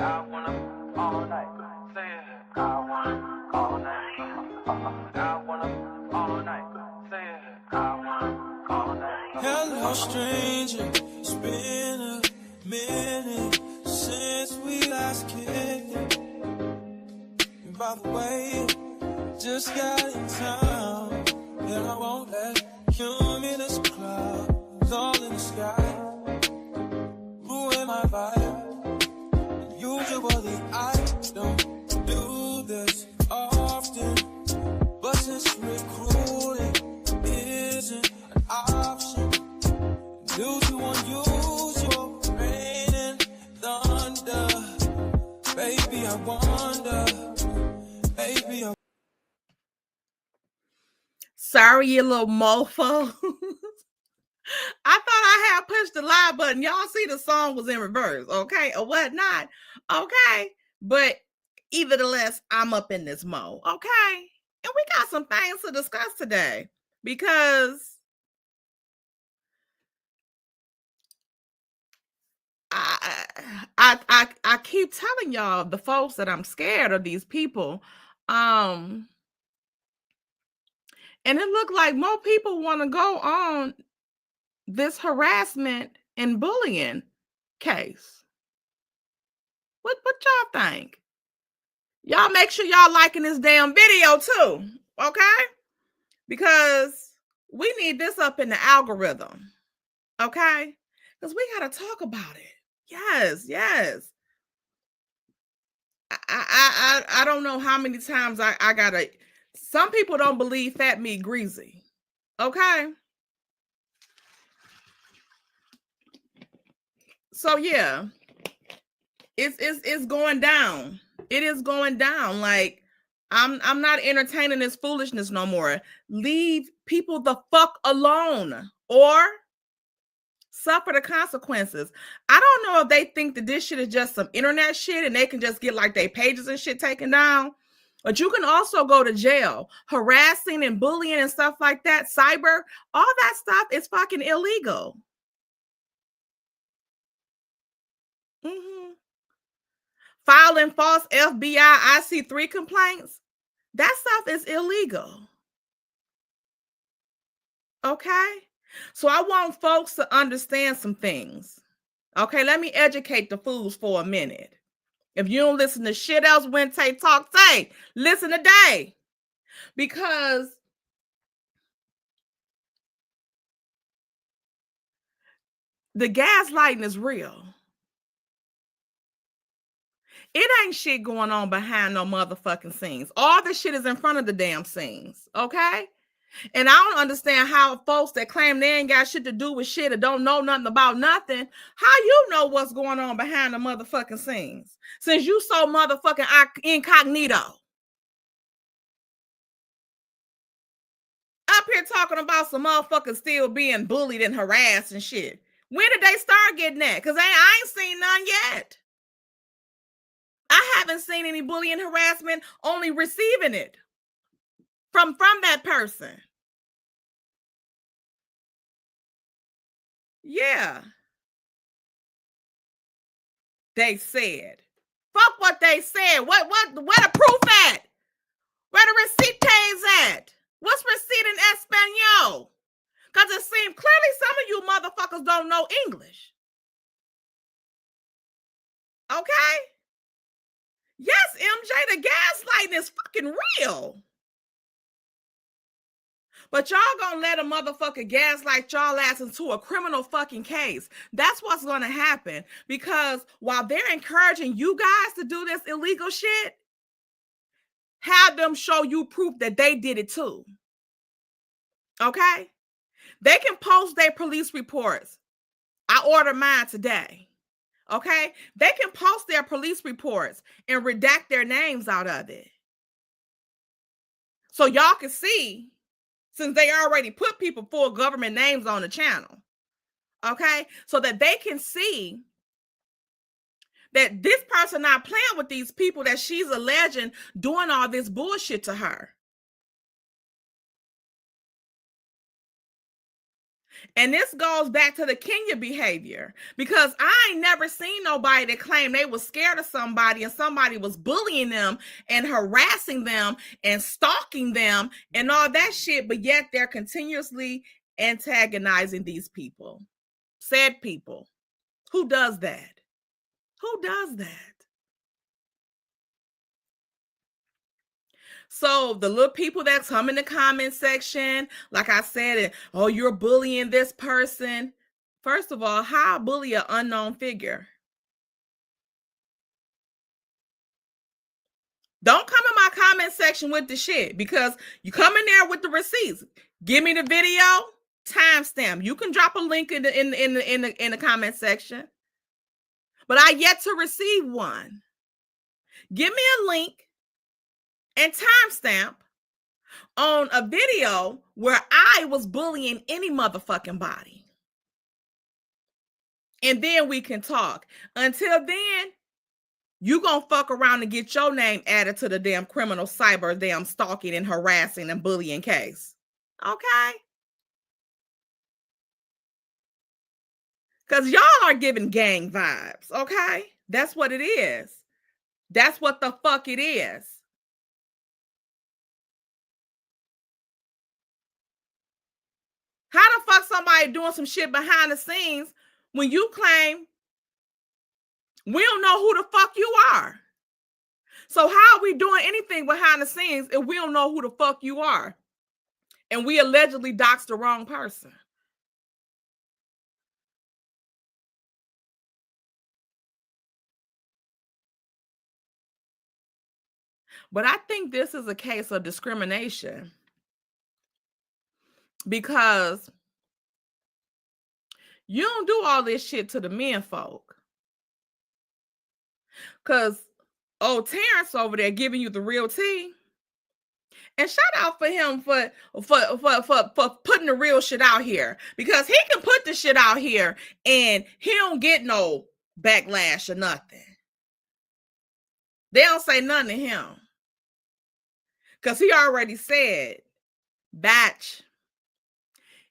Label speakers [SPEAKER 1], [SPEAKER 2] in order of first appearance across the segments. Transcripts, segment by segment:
[SPEAKER 1] I wanna all night. Say it. I wanna all night. I wanna all night. Say it. I wanna all night. Hello, stranger. It's been a minute since we last kicked. And by the way, just got in town, and I won't let cumulus clouds all in the sky ruin my vibe. Usually I don't do this often, but since recruiting isn't an option, due to unusual rain and thunder, baby I wonder, baby I...
[SPEAKER 2] Sorry, you little mofo. I thought I had pushed the live button. Y'all see the song was in reverse, okay? Or whatnot, okay? But either the less, I'm up in this mode, okay? And we got some things to discuss today because I keep telling y'all, the folks, that I'm scared of these people. And it looked like more people want to go on this harassment and bullying case. What y'all think? Y'all make sure y'all liking this damn video too, okay? Because we need this up in the algorithm, okay? Because we got to talk about it. Yes. I don't know how many times I gotta... Some people don't believe fat meat greasy, okay? So yeah, it's going down. It is going down. Like, I'm not entertaining this foolishness no more. Leave people the fuck alone, or suffer the consequences. I don't know if they think that this shit is just some internet shit and they can just get like their pages and shit taken down. But you can also go to jail. Harassing and bullying and stuff like that, cyber, all that stuff is fucking illegal. Filing false FBI IC3 complaints, that stuff is illegal. Okay? So I want folks to understand some things. Okay, let me educate the fools for a minute. If you don't listen to shit else when Tay talk, say, listen today. Because the gaslighting is real. It ain't shit going on behind no motherfucking scenes. All the shit is in front of the damn scenes, okay? And I don't understand how folks that claim they ain't got shit to do with shit or don't know nothing about nothing, how you know what's going on behind the motherfucking scenes, since you so motherfucking incognito. Up here talking about some motherfuckers still being bullied and harassed and shit. When did they start getting that? Because I ain't seen none yet. I haven't seen any bullying harassment, only receiving it from that person. Yeah. they said. Fuck what they said. Where the proof at? Where the receiptes at? What's receipt in Espanol? Because it seems clearly some of you motherfuckers don't know English. Okay? Yes, MJ, the gaslighting is fucking real. But y'all gonna let a motherfucker gaslight y'all ass into a criminal fucking case. That's what's gonna happen. Because while they're encouraging you guys to do this illegal shit, have them show you proof that they did it too. Okay? They can post their police reports. I ordered mine today. Okay? They can post their police reports and redact their names out of it. So y'all can see, since they already put people full government names on the channel. Okay? So that they can see that this person not playing with these people that she's alleging doing all this bullshit to her. And this goes back to the Kenya behavior, because I ain't never seen nobody that claimed they was scared of somebody and somebody was bullying them and harassing them and stalking them and all that shit, but yet they're continuously antagonizing these people. Said people. Who does that? Who does that? So the little people that come in the comment section, like I said, oh, you're bullying this person. First of all, how bully an unknown figure? Don't come in my comment section with the shit, because you come in there with the receipts. Give me the video, timestamp. You can drop a link in the comment section, but I yet to receive one. Give me a link and timestamp on a video where I was bullying any motherfucking body. And then we can talk. Until then, you gonna fuck around and get your name added to the damn criminal cyber damn stalking and harassing and bullying case. Okay? Because y'all are giving gang vibes, okay? That's what it is. That's what the fuck it is. How the fuck somebody doing some shit behind the scenes when you claim we don't know who the fuck you are? So how are we doing anything behind the scenes if we don't know who the fuck you are? And we allegedly doxed the wrong person. But I think this is a case of discrimination, because you don't do all this shit to the men folk. Because old Terrence over there giving you the real tea. And shout out for him for putting the real shit out here, because he can put the shit out here and he don't get no backlash or nothing. They don't say nothing to him, because he already said, batch,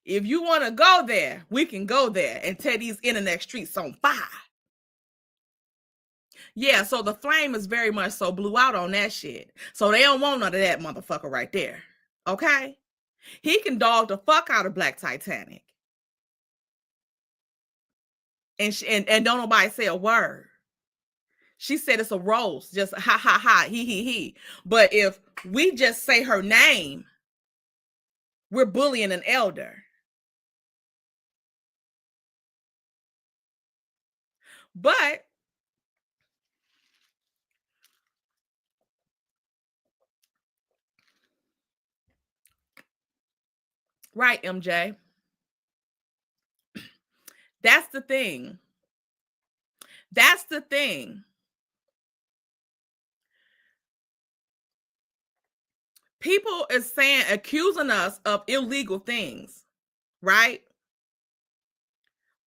[SPEAKER 2] if you want to go there, we can go there and tear these internet streets on fire. Yeah, so the flame is very much so blew out on that shit. So they don't want none of that motherfucker right there. Okay? He can dog the fuck out of Black Titanic. And don't nobody say a word. She said it's a roast, just ha ha ha, he. But if we just say her name, we're bullying an elder. But right, MJ. That's the thing. That's the thing. People is saying, accusing us of illegal things, right?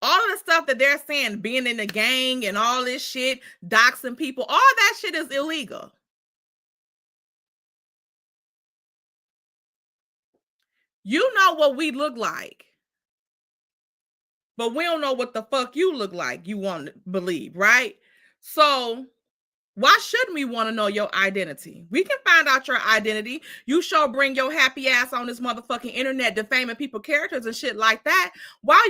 [SPEAKER 2] All of the stuff that they're saying, being in the gang and all this shit, doxing people, all that shit is illegal. You know what we look like, but we don't know what the fuck you look like, you want to believe, right? So why shouldn't we want to know your identity? We can find out your identity. You sure bring your happy ass on this motherfucking internet defaming people's characters and shit like that. Why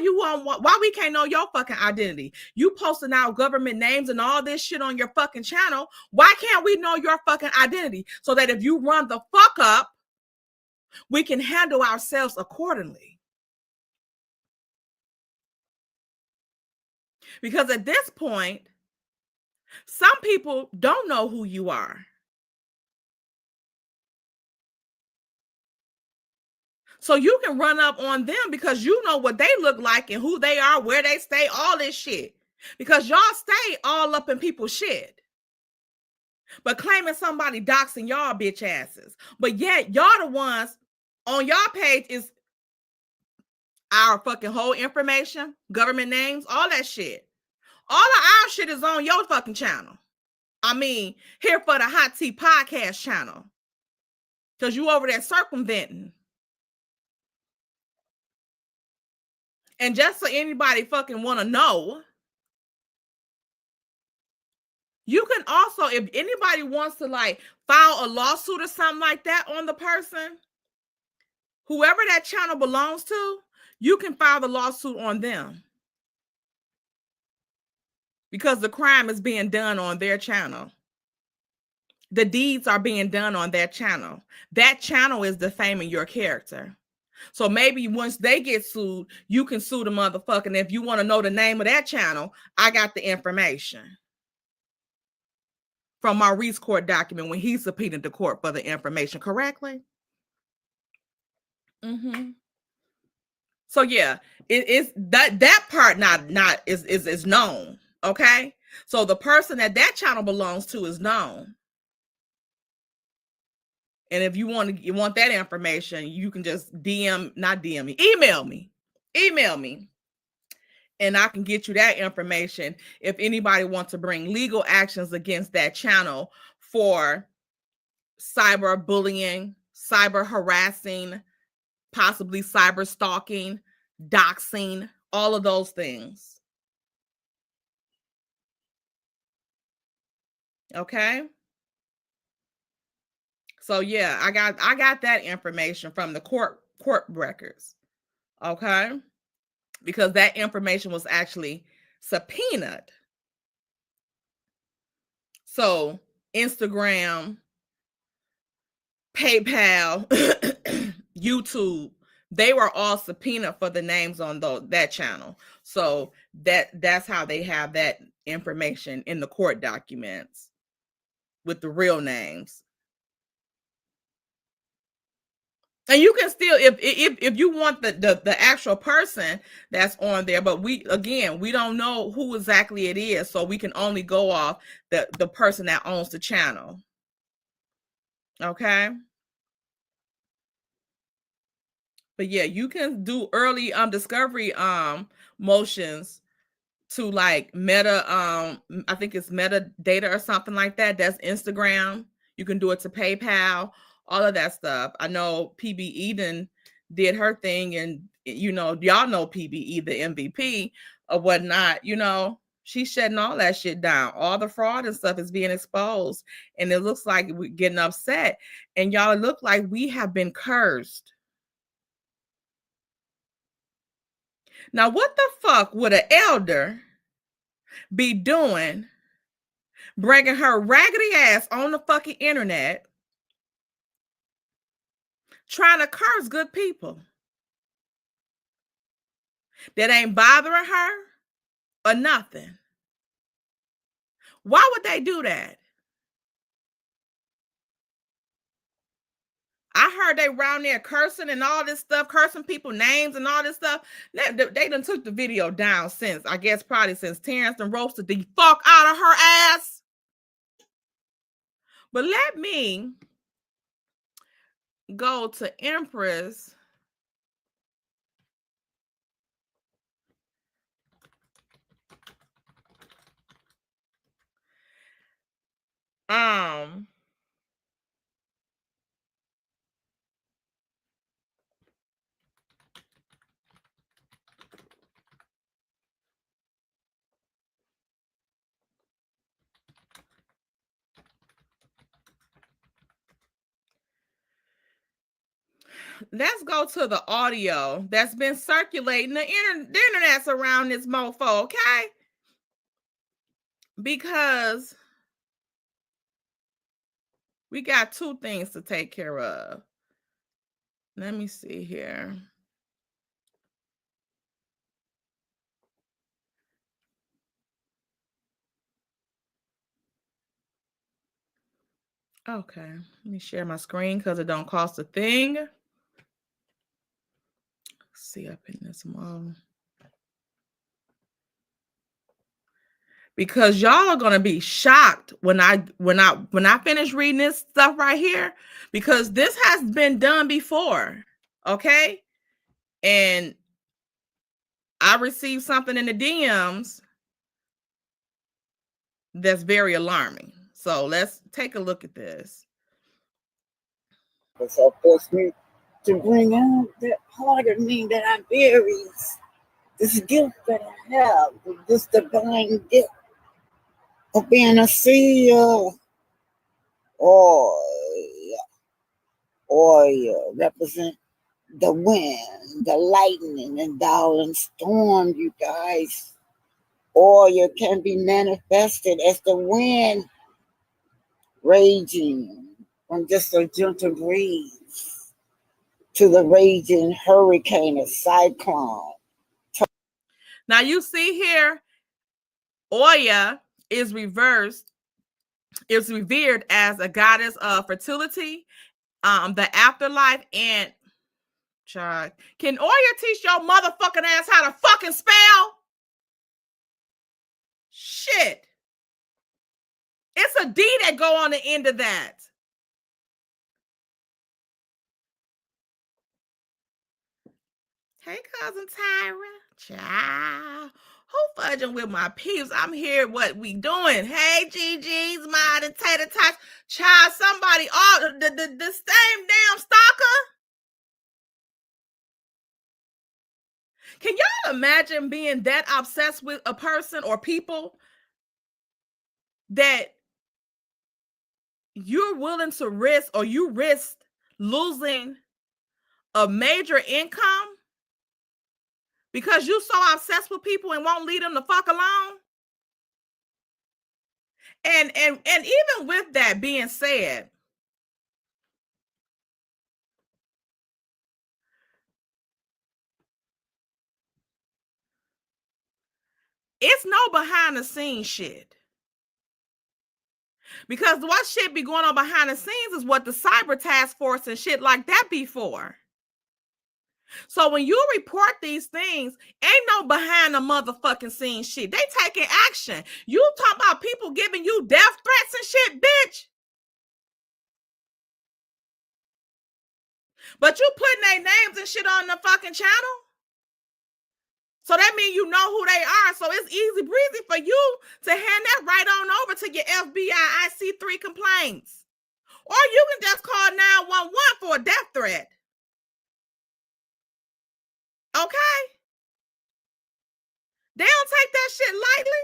[SPEAKER 2] we can't know your fucking identity? You posting out government names and all this shit on your fucking channel. Why can't we know your fucking identity so that if you run the fuck up, we can handle ourselves accordingly? Because at this point, some people don't know who you are. So you can run up on them because you know what they look like and who they are, where they stay, all this shit. Because y'all stay all up in people's shit. But claiming somebody doxing y'all bitch asses. But yet y'all the ones on y'all page is our fucking whole information, government names, all that shit. All of our shit is on your fucking channel. I mean, here for the Hot Tea Podcast channel. Because you over there circumventing. And just so anybody fucking want to know, you can also, if anybody wants to like file a lawsuit or something like that on the person, whoever that channel belongs to, you can file the lawsuit on them. Because the crime is being done on their channel. The deeds are being done on that channel. That channel is defaming your character. So maybe once they get sued, you can sue the motherfucker. And if you want to know the name of that channel, I got the information from Maurice's court document when he subpoenaed the court for the information correctly. Mm-hmm. So yeah, it is that part not is known. Okay, so the person that channel belongs to is known. And if you want that information, you can just not DM me, email me, and I can get you that information if anybody wants to bring legal actions against that channel for cyber bullying, cyber harassing, possibly cyber stalking, doxing, all of those things. Okay? So yeah, I got that information from the court records. Okay? Because that information was actually subpoenaed. So Instagram, PayPal, YouTube, they were all subpoenaed for the names on that channel. So that's how they have that information in the court documents with the real names. And you can still, if you want the actual person that's on there, but we don't know who exactly it is, so we can only go off the person that owns the channel. Okay. But yeah, you can do early discovery motions to like Meta I think it's metadata or something like that. That's Instagram. You can do it to PayPal, all of that stuff. I know PB Eden did her thing, and y'all know PBE, the MVP or whatnot, she's shutting all that shit down. All the fraud and stuff is being exposed, and it looks like we're getting upset, and y'all look like we have been cursed. Now, what the fuck would an elder be doing bringing her raggedy ass on the fucking internet trying to curse good people that ain't bothering her or nothing? Why would they do that? I heard they around there cursing and all this stuff, cursing people names and all this stuff. They done took the video down since, I guess probably since Terrence done roasted the fuck out of her ass. But let me go to Empress. let's go to the audio that's been circulating. The internet's around this mofo, okay? Because we got two things to take care of. Let me see here. Okay, let me share my screen because it don't cost a thing. Let's see up in this mall. Because y'all are gonna be shocked when I finish reading this stuff right here, because this has been done before, okay? And I received something in the DMs that's very alarming. So let's take a look at this.
[SPEAKER 3] So forced me to bring out that part of me that I bury, this gift that I have, this divine gift of being a seer, or represent the wind, the lightning, and violent storm, you guys. Oil can be manifested as the wind raging from just a gentle breeze to the raging hurricane or cyclone.
[SPEAKER 2] Now you see here, Oya is reversed, is revered as a goddess of fertility, the afterlife, and child. Can Oya teach your motherfucking ass how to fucking spell? Shit. It's a D that go on the end of that. Hey, cousin Tyra. Child. Who fudging with my peeps? I'm here. What we doing? Hey, GG's, my tater tots. Child, somebody, the same damn stalker. Can y'all imagine being that obsessed with a person or people that you're willing to risk, or you risk losing a major income because you so obsessed with people and won't leave them the fuck alone? And even with that being said, it's no behind the scenes shit. Because what shit be going on behind the scenes is what the cyber task force and shit like that be for. So when you report these things, ain't no behind the motherfucking scene shit. They taking action. You talk about people giving you death threats and shit, bitch. But you putting their names and shit on the fucking channel. So that means you know who they are. So it's easy breezy for you to hand that right on over to your FBI IC3 complaints. Or you can just call 911 for a death threat. Okay? They don't take that shit lightly.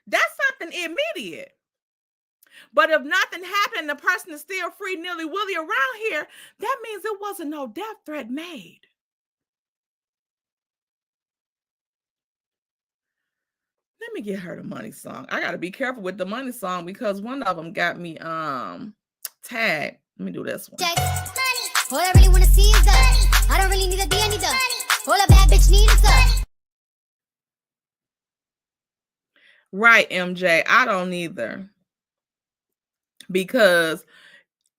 [SPEAKER 2] That's something immediate. But if nothing happened, the person is still free nilly-willy around here, that means it wasn't no death threat made. Let me get her the money song. I got to be careful with the money song because one of them got me tagged. Let me do this one.
[SPEAKER 4] All I really want to see is us. I don't really need a D, I need us. All a bad bitch needs is us.
[SPEAKER 2] Right, MJ. I don't either. Because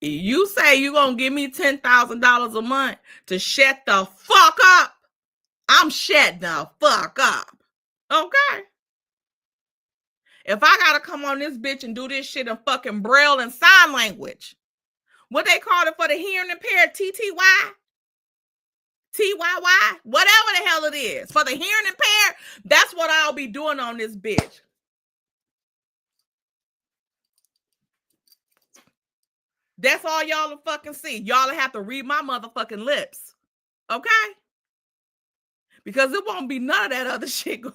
[SPEAKER 2] you say you're going to give me $10,000 a month to shut the fuck up. I'm shutting the fuck up. Okay? If I got to come on this bitch and do this shit in fucking Braille and sign language, what they call it for the hearing impaired, TTY? TYY? Whatever the hell it is. For the hearing impaired, that's what I'll be doing on this bitch. That's all y'all will fucking see. Y'all have to read my motherfucking lips. Okay? Because it won't be none of that other shit going.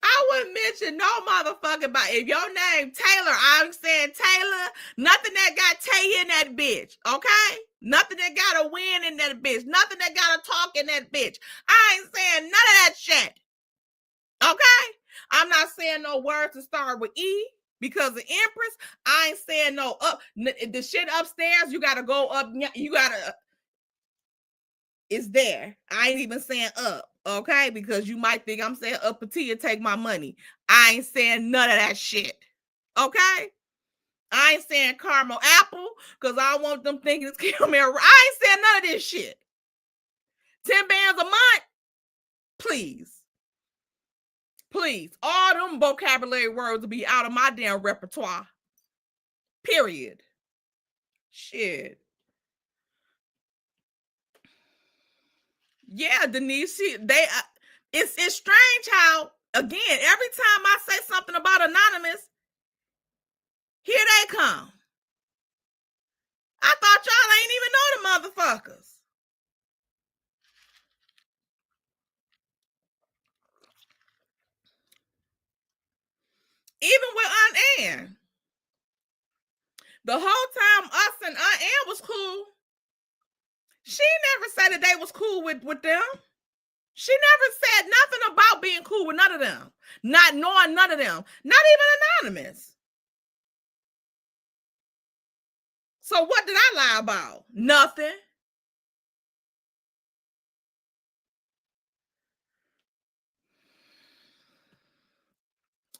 [SPEAKER 2] I I wouldn't mention no motherfucking body. If your name Taylor, I'm saying Taylor, nothing that got Tay in that bitch, okay? Nothing that got a win in that bitch. Nothing that got a talk in that bitch. I ain't saying none of that shit, okay? I'm not saying no words to start with E because the Empress. I ain't saying no up. The shit upstairs, you got to go up. You got to, it's there. I ain't even saying up. Okay, because you might think I'm saying up a T and take my money. I ain't saying none of that shit. Okay, I ain't saying caramel apple because I don't want them thinking it's caramel. I ain't saying none of this shit. 10 bands a month, please, please. All them vocabulary words will be out of my damn repertoire. Period. Shit. Yeah, Denise. It's strange how, again, every time I say something about anonymous, here they come. I thought y'all ain't even know the motherfuckers. Even with Aunt Ann. The whole time us and Aunt Ann was cool, she never said that they was cool with them. She never said nothing about being cool with none of them. Not knowing none of them. Not even anonymous. So what did I lie about? Nothing.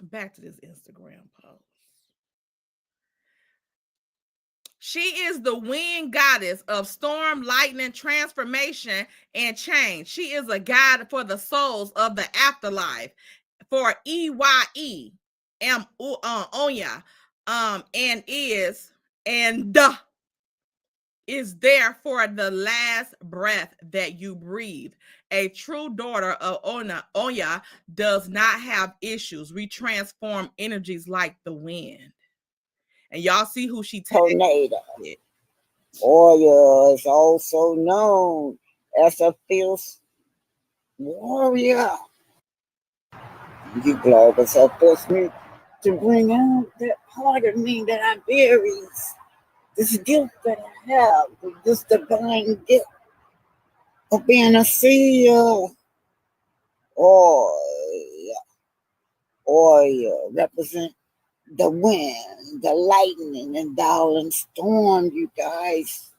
[SPEAKER 2] Back to this Instagram post. She is the wind goddess of storm, lightning, transformation, and change. She is a guide for the souls of the afterlife. For EYE, Onya, and is there for the last breath that you breathe. A true daughter of Onya does not have issues. We transform energies like the wind. And y'all see who she
[SPEAKER 3] tornado. Oya is also known as a fierce warrior. You global so force me to bring out that part of me that I bury. This gift that I have, this divine gift of being a seer. Oya represent the wind, the lightning, and violent storm, you guys.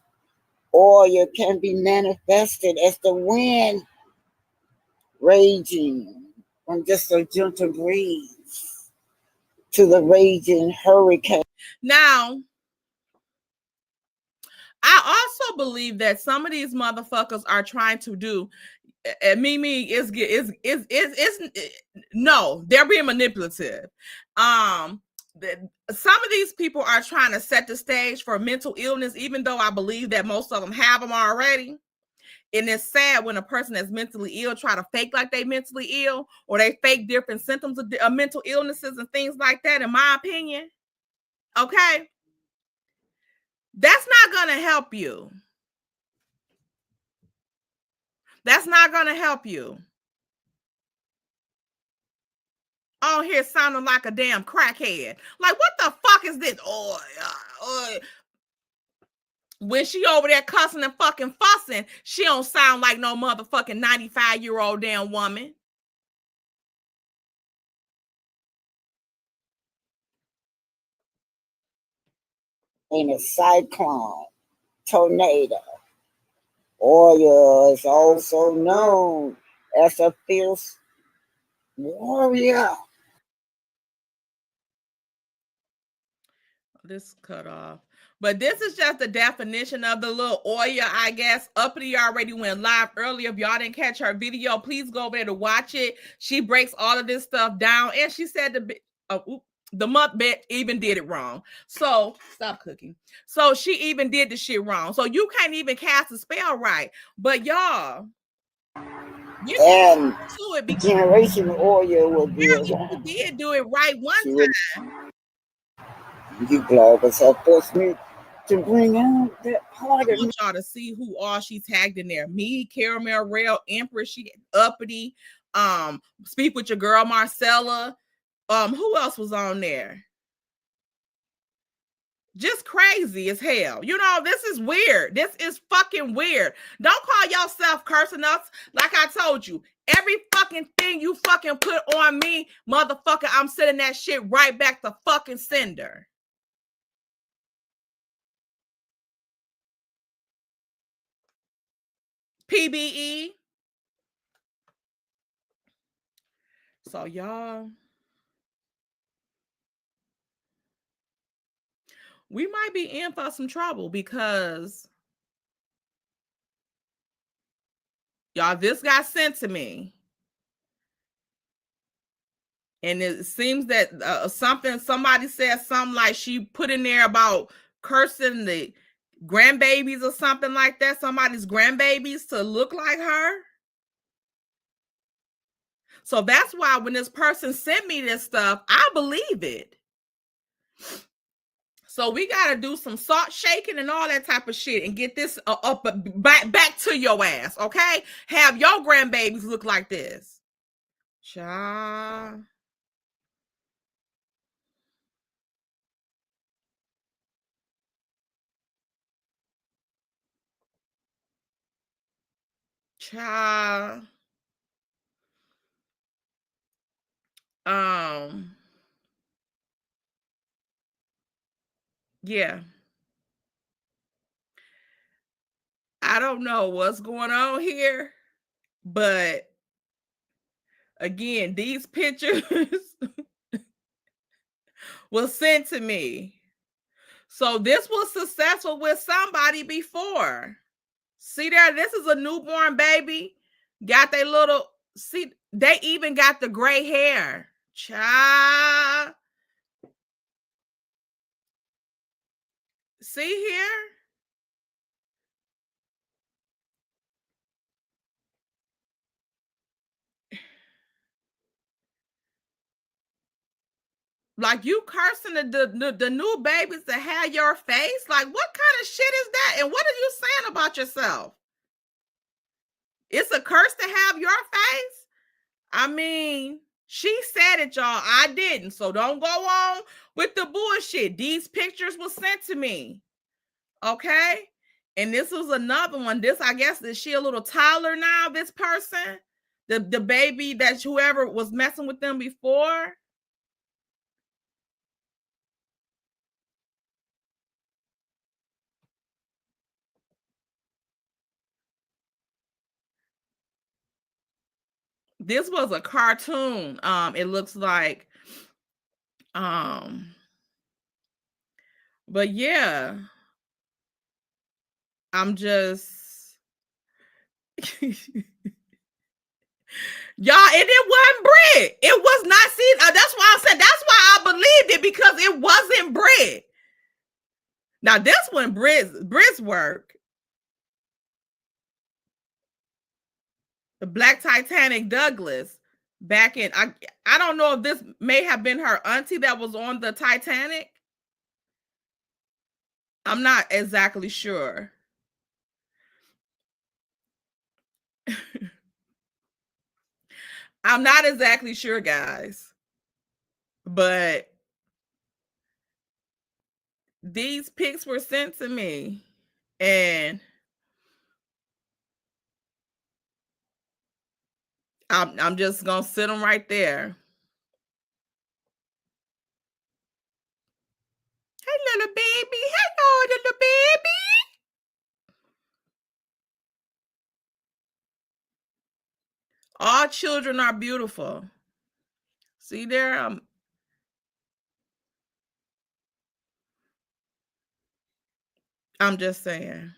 [SPEAKER 3] Oya can be manifested as the wind raging from just a gentle breeze to the raging hurricane.
[SPEAKER 2] Now, I also believe that some of these motherfuckers are trying to do. Mimi is no, they're being manipulative. Some of these people are trying to set the stage for mental illness, even though I believe that most of them have them already. And it's sad when a person that's mentally ill try to fake like they mentally ill, or they fake different symptoms of mental illnesses and things like that, in my opinion. Okay? That's not going to help you. That's not going to help you. On here sounding like a damn crackhead. Like, what the fuck is this? When she over there cussing and fucking fussing, she don't sound like no motherfucking 95-year-old damn woman.
[SPEAKER 3] In a cyclone, tornado. Oya is also known as a fierce warrior.
[SPEAKER 2] This cut off. But this is just the definition of the little Oya, I guess. Uppity already went live earlier. If y'all didn't catch her video, please go over there to watch it. She breaks all of this stuff down. And she said the month bet even did it wrong. So stop cooking. So she even did the shit wrong. So you can't even cast the spell right. But y'all, you
[SPEAKER 3] and
[SPEAKER 2] to it because
[SPEAKER 3] generation Oya will be around.
[SPEAKER 2] You did do it right one time.
[SPEAKER 3] You global so force me to bring out that part of me.
[SPEAKER 2] Y'all to see who all she tagged in there. Me, Caramel Rail, Empress, she Uppity, Speak with Your Girl Marcella. Who else was on there? Just crazy as hell. You know, this is weird. This is fucking weird. Don't call yourself cursing us. Like I told you, every fucking thing you fucking put on me, motherfucker, I'm sending that shit right back to fucking sender. PBE. So y'all, we might be in for some trouble because y'all, this got sent to me. And it seems that somebody said something like she put in there about cursing the grandbabies or something like that. Somebody's grandbabies to look like her. So that's why when this person sent me this stuff, I believe it. So we got to do some salt shaking and all that type of shit and get this up back to your ass, okay? Have your grandbabies look like this. Child. Child. Yeah. I don't know what's going on here, but again, these pictures was sent to me. So this was successful with somebody before. See there, this is a newborn baby. Got their little, see, they even got the gray hair. Child. See here? Like you cursing the new babies to have your face? Like what kind of shit is that? And what are you saying about yourself? It's a curse to have your face? I mean, she said it, y'all. I didn't. So don't go on with the bullshit. These pictures were sent to me. Okay? And this was another one. This, I guess, is she a little taller now, this person? The baby that whoever was messing with them before? This was a cartoon. It looks like. But yeah. I'm just y'all, and it wasn't Brit. It was not seen. That's why I said that's why I believed it, because it wasn't Brit. Now this one, Brit's work. The Black Titanic Douglas back in I don't know if this may have been her auntie that was on the Titanic. I'm not exactly sure. I'm not exactly sure, guys. But these pics were sent to me, and I'm just gonna sit them right there. Hey, little baby. Hello, little baby. All children are beautiful. See there? I'm just saying.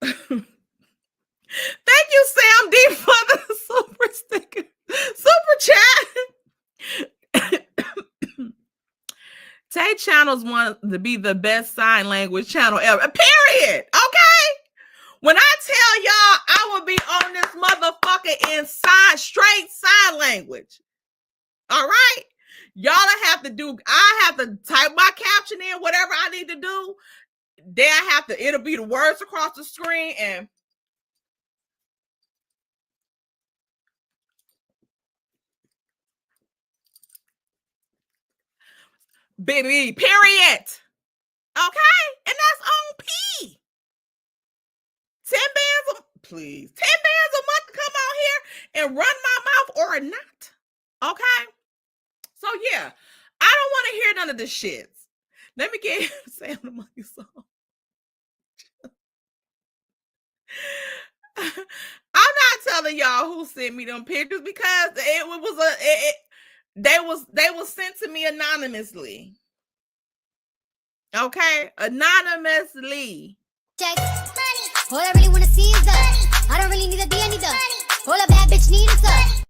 [SPEAKER 2] Thank you, Sam D, for the super sticker, super chat. Tay channels want to be the best sign language channel ever. Period. Okay. When I tell y'all I will be on this motherfucker in straight sign language. All right. Y'all have to do, I have to type my caption in, whatever I need to do. Then I have to, it'll be the words across the screen and baby, period. Okay? And that's on P. 10 bands please. 10 bands a month to come out here and run my mouth or not. Okay? So yeah, I don't want to hear none of this shit. Let me get Sam the Monkey song. I'm not telling y'all who sent me them pictures because it was they was sent to me anonymously. Okay, anonymously.
[SPEAKER 4] Check. All I really wanna see is us. I don't really need a D, I need a. All a bad bitch need is us.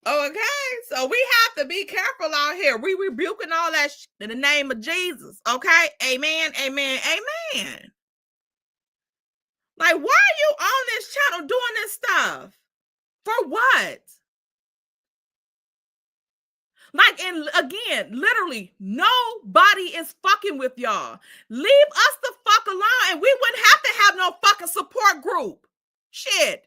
[SPEAKER 2] Okay, so we have to be careful out here. We rebuking all that in the name of Jesus. Okay, amen, amen, amen. Like, why are you on this channel doing this stuff? For what? Like, and again, literally, nobody is fucking with y'all. Leave us the fuck alone, and we wouldn't have to have no fucking support group. Shit.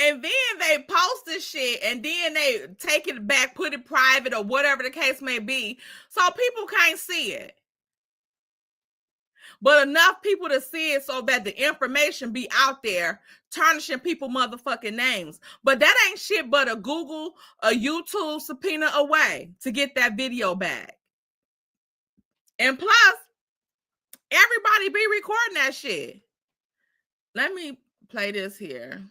[SPEAKER 2] And then they post this shit and then they take it back, put it private or whatever the case may be. So people can't see it. But enough people to see it so that the information be out there tarnishing people motherfucking names. But that ain't shit but a Google, a YouTube subpoena away to get that video back. And plus, everybody be recording that shit. Let me play this here.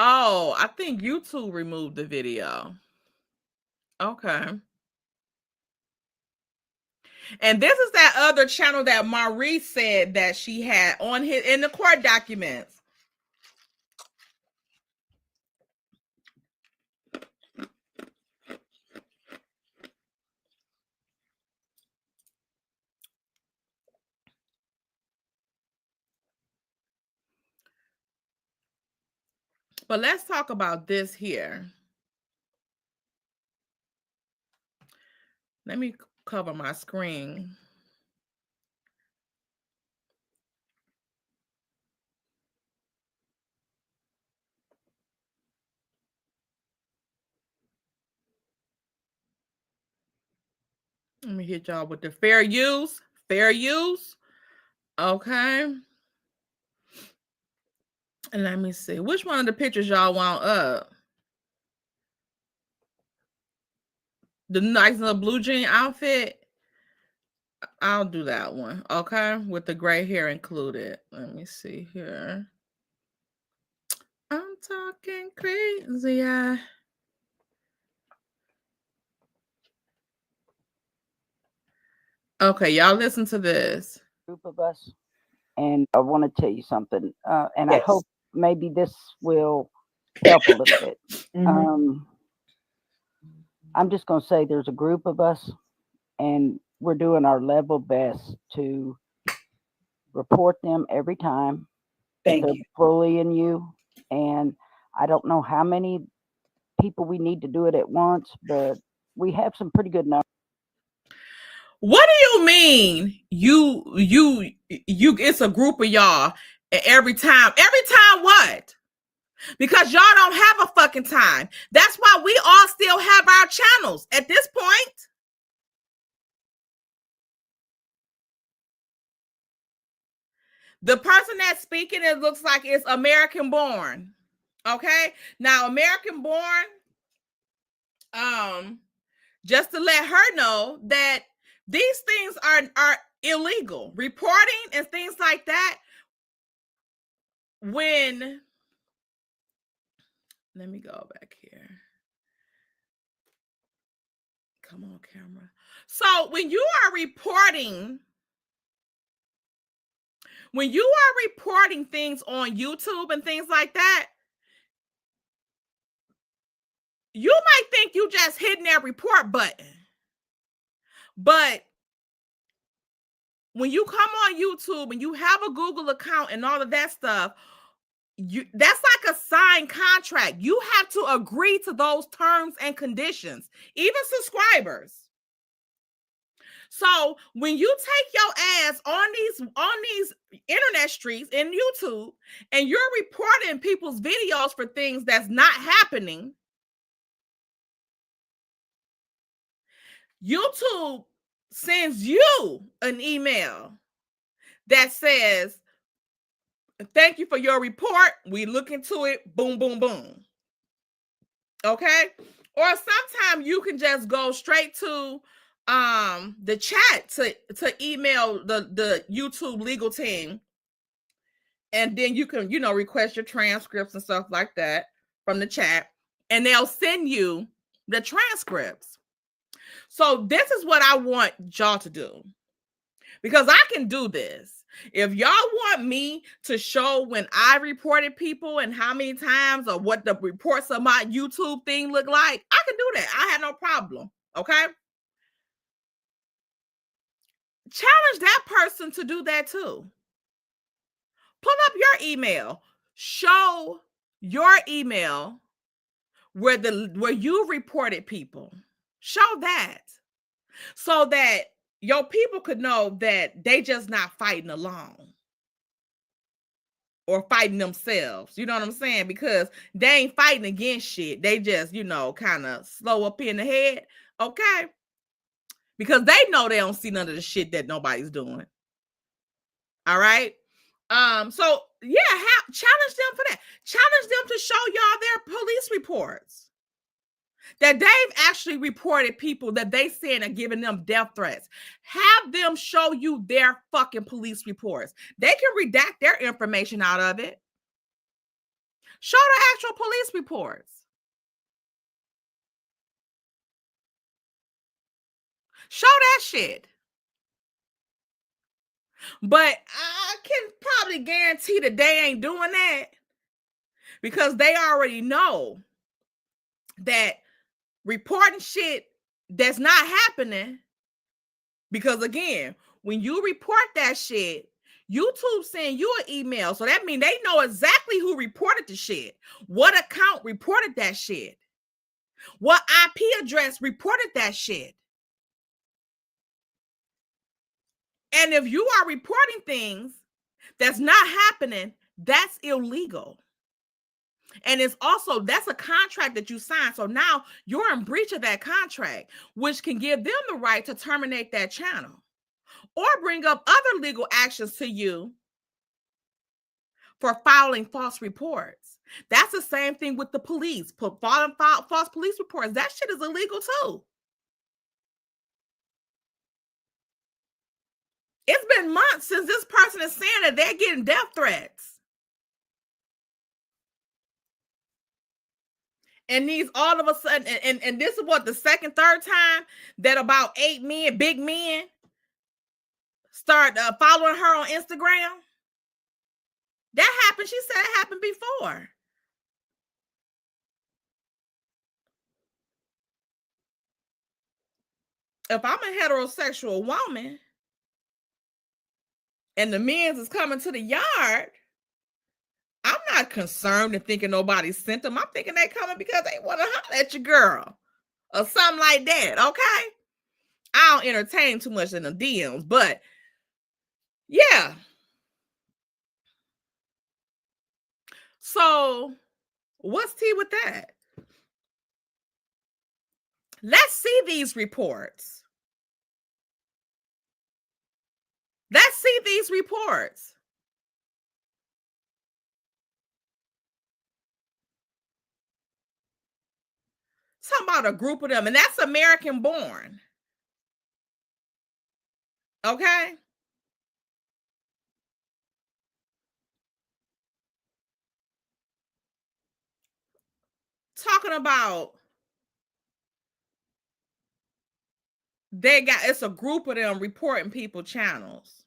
[SPEAKER 2] Oh, I think YouTube removed the video. Okay. And this is that other channel that Maurice said that she had on his in the court documents. But let's talk about this here. Let me cover my screen. Let me hit y'all with the fair use. Fair use. Okay. And let me see. Which one of the pictures y'all want up? The nice little blue jean outfit? I'll do that one. Okay. With the gray hair included. Let me see here. I'm talking crazy. Yeah. Okay, y'all listen to this.
[SPEAKER 5] Group of us, and I want to tell you something, and I hope maybe this will help a little bit. I'm just going to say there's a group of us, and we're doing our level best to report them every time.
[SPEAKER 3] Thank
[SPEAKER 5] they're
[SPEAKER 3] you.
[SPEAKER 5] bullying you, and I don't know how many people we need to do it at once, but we have some pretty good numbers.
[SPEAKER 2] What do you mean? You it's a group of y'all every time. Every time what? Because y'all don't have a fucking time. That's why we all still have our channels at this point. The person that's speaking, it looks like it's American born. Okay. Now, American born, just to let her know that these things are illegal. Reporting and things like that. When, let me go back here. Come on, camera. So when you are reporting things on YouTube and things like that, you might think you just hitting that report button. But when you come on YouTube and you have a Google account and all of that stuff, that's like a signed contract. You have to agree to those terms and conditions, even subscribers. So when you take your ass on these internet streets in YouTube and you're reporting people's videos for things that's not happening, YouTube sends you an email that says, thank you for your report. We look into it. Boom, boom, boom. Okay. Or sometimes you can just go straight to the chat to email the YouTube legal team. And then you can, request your transcripts and stuff like that from the chat. And they'll send you the transcripts. So this is what I want y'all to do. Because I can do this. If y'all want me to show when I reported people and how many times or what the reports of my YouTube thing look like, I can do that. I have no problem. Okay? Challenge that person to do that too. Pull up your email. Show your email where you reported people. Show that. So that your people could know that they just not fighting alone or fighting themselves. You know what I'm saying? Because they ain't fighting against shit. They just, kind of slow up in the head. Okay? Because they know they don't see none of the shit that nobody's doing. All right? So yeah, challenge them for that. Challenge them to show y'all their police reports. That they've actually reported people that they saying are giving them death threats. Have them show you their fucking police reports. They can redact their information out of it. Show the actual police reports. Show that shit. But I can probably guarantee that they ain't doing that because they already know that reporting shit that's not happening, because again, when you report that shit, YouTube send you an email. So that means they know exactly who reported the shit, what account reported that shit, what IP address reported that shit. And if you are reporting things that's not happening, that's illegal. And it's also, that's a contract that you sign. So now you're in breach of that contract, which can give them the right to terminate that channel or bring up other legal actions to you for filing false reports. That's the same thing with the police. Filing false police reports. That shit is illegal too. It's been months since this person is saying that they're getting death threats. And these all of a sudden, and this is what, the second, third time that about 8 men, big men, start following her on Instagram. That happened. She said it happened before. If I'm a heterosexual woman and the men's is coming to the yard, I'm not concerned and thinking nobody sent them. I'm thinking they coming because they want to holler at your girl or something like that. Okay. I don't entertain too much in the DMs, but yeah. So what's tea with that? Let's see these reports. Let's see these reports. Talking about a group of them, and that's American born. Okay. Talking about it's a group of them reporting people channels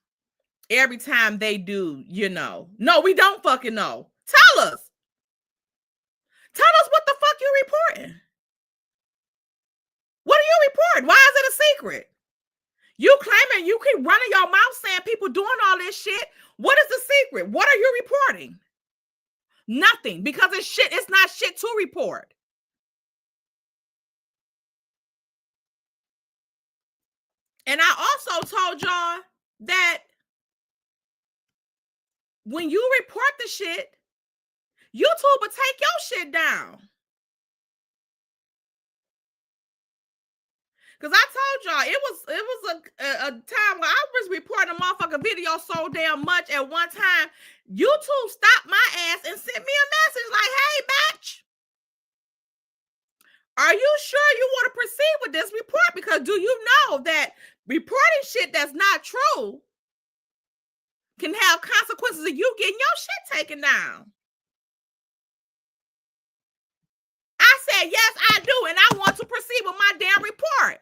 [SPEAKER 2] every time they do, No, we don't fucking know. Tell us what the fuck you reporting. What are you reporting? Why is it a secret? You claiming, you keep running your mouth saying people doing all this shit. What is the secret? What are you reporting? Nothing, because it's not shit to report. And I also told y'all that when you report the shit, YouTube will take your shit down. Because I told y'all it was a time where I was reporting a motherfucking video so damn much at one time. YouTube stopped my ass and sent me a message like, hey, bitch, are you sure you want to proceed with this report? Because do you know that reporting shit that's not true can have consequences of you getting your shit taken down? I said, yes, I do. And I want to proceed with my damn report.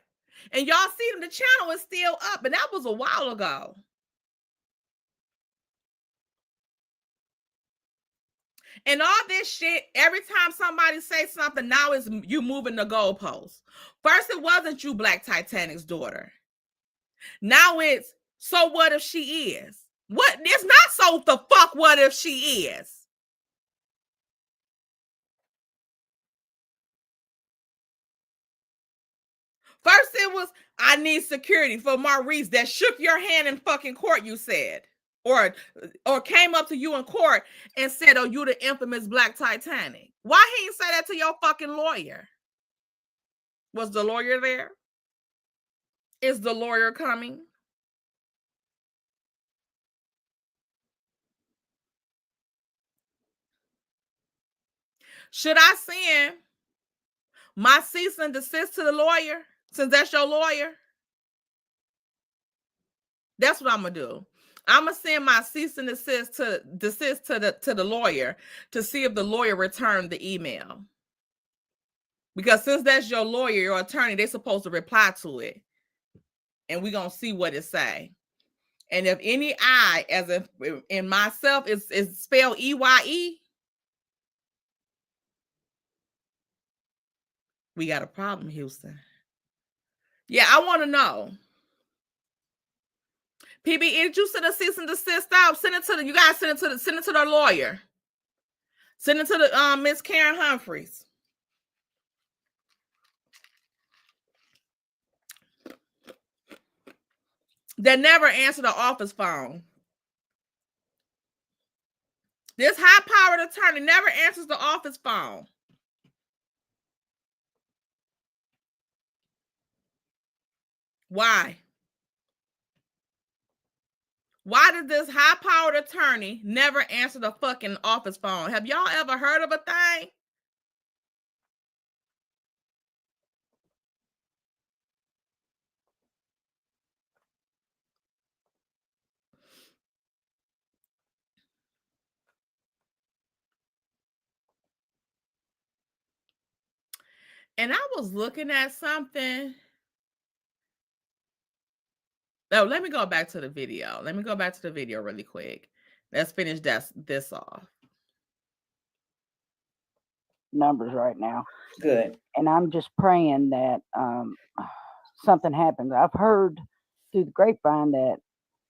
[SPEAKER 2] And y'all see the channel is still up. And that was a while ago. And all this shit, every time somebody says something, now it's you moving the goalposts. First, it wasn't you, Black Titanic's daughter. Now it's, so what if she is? What? It's not so the fuck what if she is. First, it was, I need security for Maurice that shook your hand in fucking court, you said. Or came up to you in court and said, oh, you the infamous Black Titanic. Why he didn't say that to your fucking lawyer? Was the lawyer there? Is the lawyer coming? Should I send my cease and desist to the lawyer, since that's your lawyer? That's what I'm gonna do. I'm gonna send my cease and desist to the lawyer to see if the lawyer returned the email. Because since that's your lawyer, your attorney, they're supposed to reply to it. And we're gonna see what it say. And if any I, as if in myself, is spelled EYE, we got a problem, Houston. Yeah, I want to know. PB, did you send a cease and desist out? Send it to the, you guys send it to the lawyer. Send it to the Miss Karen Humphreys. That never answer the office phone. This high-powered attorney never answers the office phone. Why? Why did this high-powered attorney never answer the fucking office phone? Have y'all ever heard of a thing? And I was looking at something. Oh, let me go back to the video. Let me go back to the video really quick. Let's finish this off.
[SPEAKER 5] Numbers right now.
[SPEAKER 3] Good.
[SPEAKER 5] And I'm just praying that something happens. I've heard through the grapevine that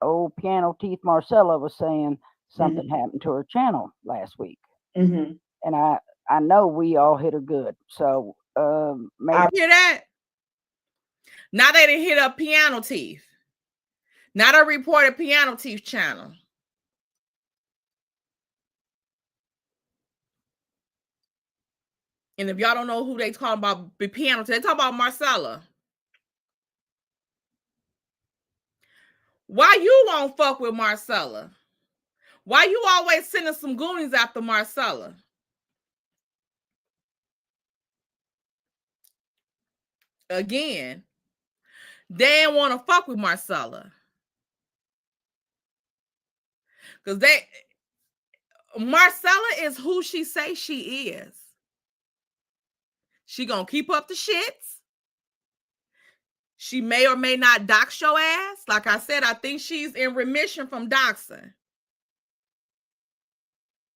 [SPEAKER 5] old Piano Teeth Marcella was saying something happened to her channel last week. And I know we all hit her good. So maybe
[SPEAKER 2] hear that? Now they didn't hit up Piano Teeth. Now they reported Piano Teeth channel. And if y'all don't know who they talking about, the Piano Teeth, they talk about Marcella. Why you won't fuck with Marcella? Why you always sending some goonies after Marcella? again, they didn't want to fuck with Marcella. Because Marcella is who she say she is. She gonna keep up the shits. She may or may not dox your ass. Like I said, I think she's in remission from doxing.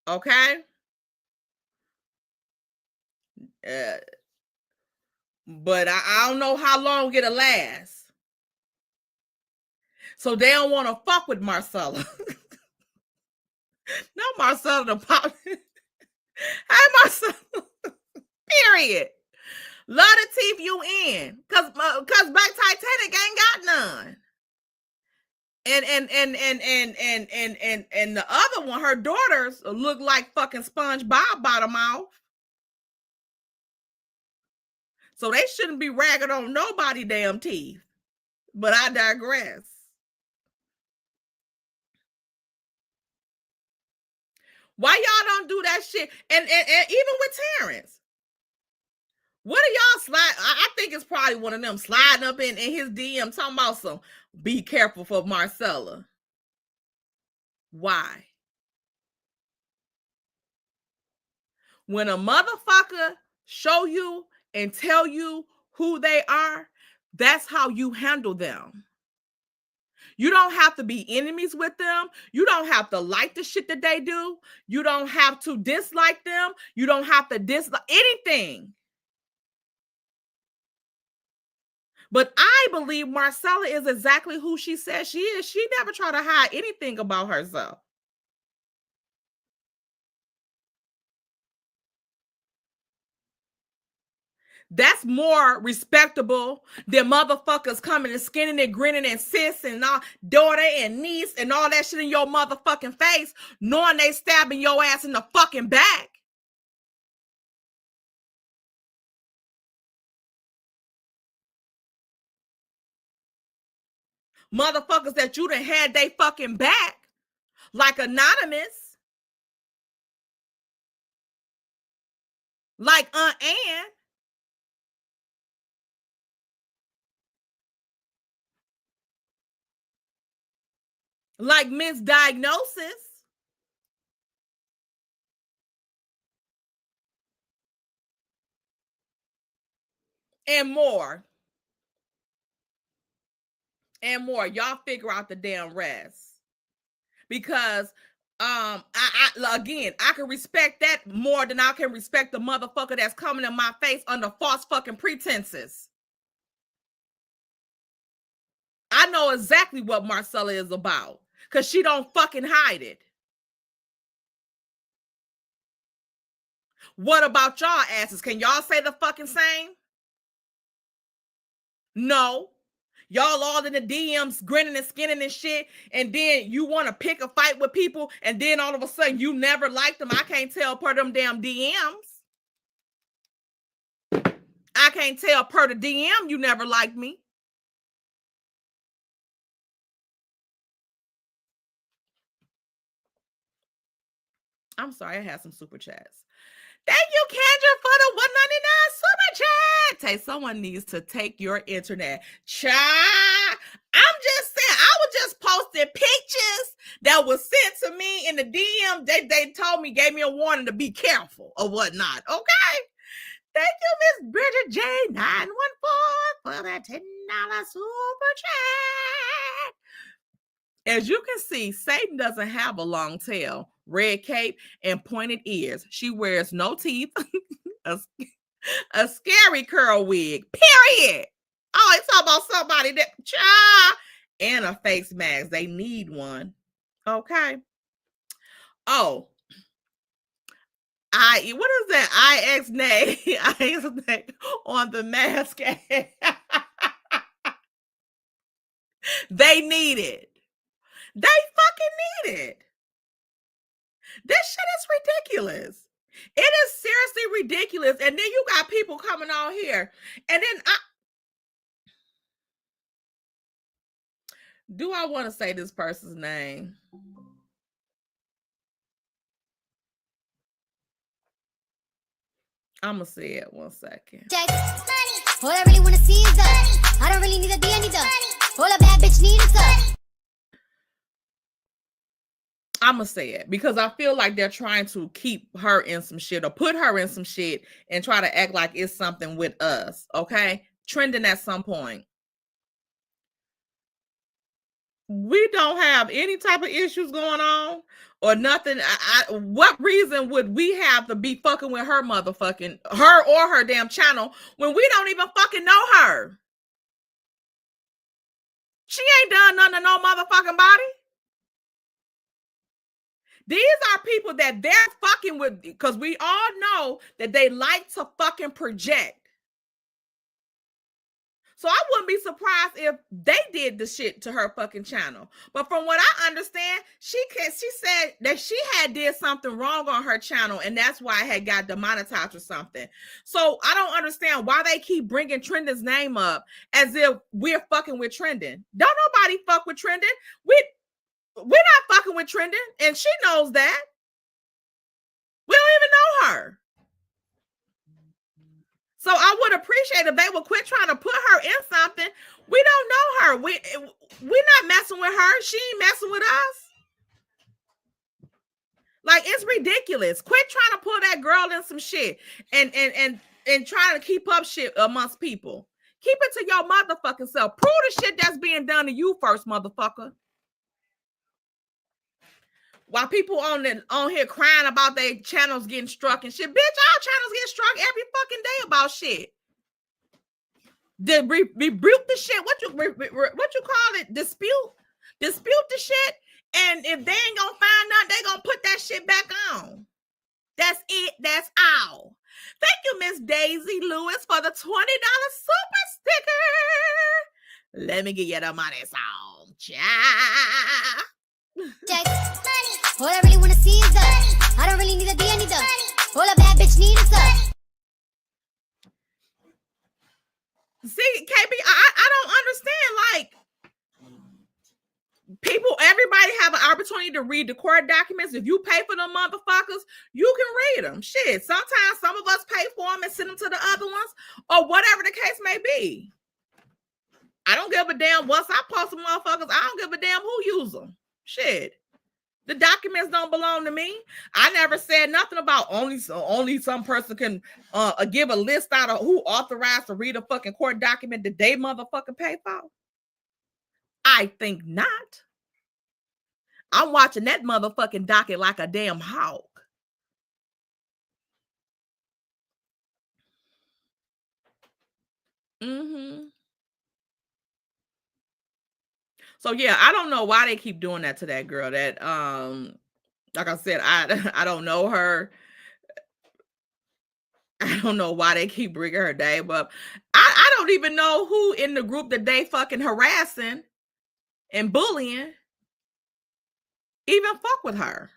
[SPEAKER 2] Okay? But I don't know how long it'll last. So they don't want to fuck with Marcella. No, Marcella the pop. Hey, Marcella. Period. Love the teeth you in. Cause Black Titanic ain't got none. And the other one, her daughters look like fucking SpongeBob by the mouth. So they shouldn't be ragging on nobody damn teeth. But I digress. Why y'all don't do that shit? And even with Terrence. What are y'all slide? I think it's probably one of them sliding up in his DM talking about some be careful for Marcella. Why? When a motherfucker show you and tell you who they are, that's how you handle them. You don't have to be enemies with them. You don't have to like the shit that they do. You don't have to dislike them. You don't have to dislike anything. But I believe Marcella is exactly who she says she is. She never tried to hide anything about herself. That's more respectable than motherfuckers coming and skinning and grinning and sis and all, daughter and niece and all that shit in your motherfucking face, knowing they stabbing your ass in the fucking back. Motherfuckers that you done had they fucking back, like Anonymous, like Aunt Ann. Like Misdiagnosis. And more. And more. Y'all figure out the damn rest. Because again, I can respect that more than I can respect the motherfucker that's coming in my face under false fucking pretenses. I know exactly what Marcella is about because she don't fucking hide it. What about y'all asses? Can y'all say the fucking same? No. Y'all all in the DMs grinning and skinning and shit, and then you want to pick a fight with people, and then all of a sudden you never liked them. I can't tell per them damn DMs. I can't tell per the DM you never liked me. I'm sorry, I had some super chats. Thank you, Kendra, for the $1.99 super chat. Say someone needs to take your internet. Child, I'm just saying, I was just posting pictures that was sent to me in the DM. They told me, gave me a warning to be careful or whatnot. Okay. Thank you, Miss Bridget J914 for that $10 super chat. As you can see, Satan doesn't have a long tail, red cape, and pointed ears. She wears no teeth, a scary curl wig, period. Oh, it's talking about somebody that, and a face mask. They need one. Okay. Oh. What is that? IX on the mask. They need it. They fucking need it. This shit is ridiculous. It is seriously ridiculous. And then you got people coming on here. And then do I want to say this person's name? I'm going to say it 1 second.
[SPEAKER 4] All I really wanna see is us. I don't really need a D, I need a. All a bad bitch need is us.
[SPEAKER 2] I'm gonna say it because I feel like they're trying to keep her in some shit or put her in some shit and try to act like it's something with us. Okay, trending at some point. We don't have any type of issues going on or nothing. What reason would we have to be fucking with her motherfucking her or her damn channel when we don't even fucking know her? She ain't done nothing to no motherfucking body. These are people that they're fucking with because we all know that they like to fucking project. So I wouldn't be surprised if they did the shit to her fucking channel. But from what I understand, she said that she had did something wrong on her channel and that's why it had got demonetized or something. So I don't understand why they keep bringing Trendon's name up as if we're fucking with Trendon. Don't nobody fuck with Trendon. We're not fucking with Trendon, and she knows that. We don't even know her. So I would appreciate if they would quit trying to put her in something. We don't know her. We're not messing with her. She ain't messing with us. Like, it's ridiculous. Quit trying to pull that girl in some shit and trying to keep up shit amongst people. Keep it to your motherfucking self. Prove the shit that's being done to you first, motherfucker. While people on here crying about their channels getting struck and shit, bitch, our channels get struck every fucking day about shit. Rebuke the shit. What you call it? Dispute the shit. And if they ain't gonna find nothing, they gonna put that shit back on. That's it. That's all. Thank you, Miss Daisy Lewis, for the $20 super sticker. Let me get you the money song. Ciao.
[SPEAKER 4] Check. All I really wanna see is us. I don't really need a D, I need a. All a bad bitch need is us.
[SPEAKER 2] See, KB, I don't understand. Like, everybody have an opportunity to read the court documents. If you pay for them motherfuckers, you can read them. Shit, sometimes some of us pay for them and send them to the other ones or whatever the case may be. I don't give a damn. Once I post some motherfuckers, I don't give a damn who use them. Shit. The documents don't belong to me. I never said nothing about only some person can give a list out of who authorized to read a fucking court document that they motherfucking pay for. I think not. I'm watching that motherfucking docket like a damn hawk. So yeah, I don't know why they keep doing that to that girl. That like I said, I don't know her. I don't know why they keep bringing her name up. I don't even know who in the group that they fucking harassing and bullying even fuck with her.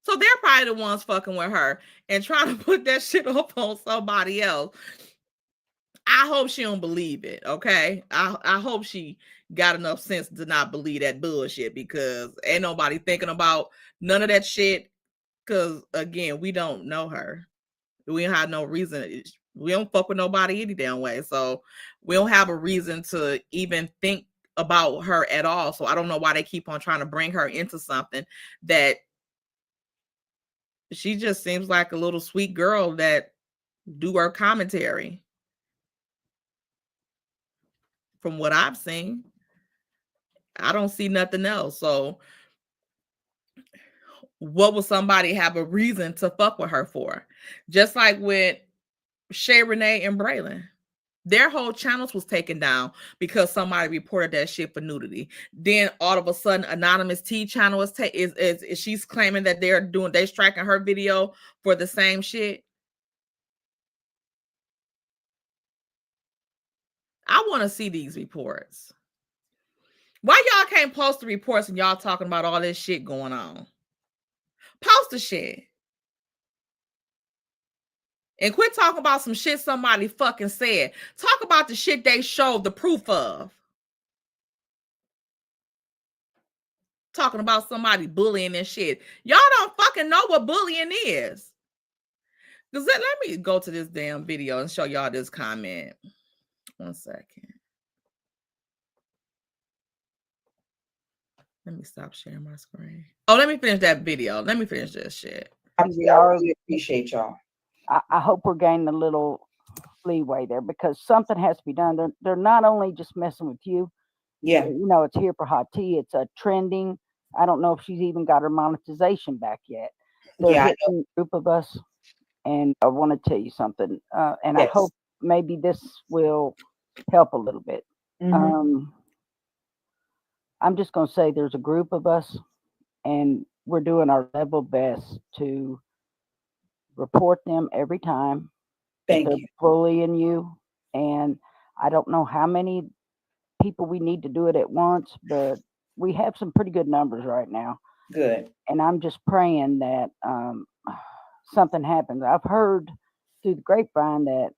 [SPEAKER 2] So they're probably the ones fucking with her and trying to put that shit up on somebody else. I hope she don't believe it, okay? I hope she got enough sense to not believe that bullshit because ain't nobody thinking about none of that shit because, again, we don't know her. We don't have no reason. We don't fuck with nobody any damn way. So we don't have a reason to even think about her at all. So I don't know why they keep on trying to bring her into something that she just seems like a little sweet girl that do her commentary. From what I've seen, I don't see nothing else. So what would somebody have a reason to fuck with her for? Just like with Shay Renee and Braylon. Their whole channels was taken down because somebody reported that shit for nudity. Then all of a sudden, Anonymous T channel is she's claiming that they're striking her video for the same shit. I want to see these reports. Why y'all can't post the reports and y'all talking about all this shit going on? Post the shit. And quit talking about some shit somebody fucking said. Talk about the shit they showed the proof of. talking about somebody bullying and shit. Y'all don't fucking know what bullying is. Because let me go to this damn video and show y'all this comment. 1 second. Let me stop sharing my screen. Oh, let me finish that video. Let me finish this shit.
[SPEAKER 6] I really appreciate y'all.
[SPEAKER 5] I hope we're gaining a little leeway there because something has to be done. They're not only just messing with you.
[SPEAKER 6] Yeah.
[SPEAKER 5] You know, it's here for hot tea. It's a trending. I don't know if she's even got her monetization back yet. They're hitting a group of us, and I want to tell you something. And I hope maybe this will help a little bit. I'm just going to say there's a group of us, and we're doing our level best to report them every time.
[SPEAKER 6] Thank
[SPEAKER 5] they're
[SPEAKER 6] you.
[SPEAKER 5] bullying you, and I don't know how many people we need to do it at once, but we have some pretty good numbers right now.
[SPEAKER 6] Good.
[SPEAKER 5] And I'm just praying that something happens. I've heard through the grapevine that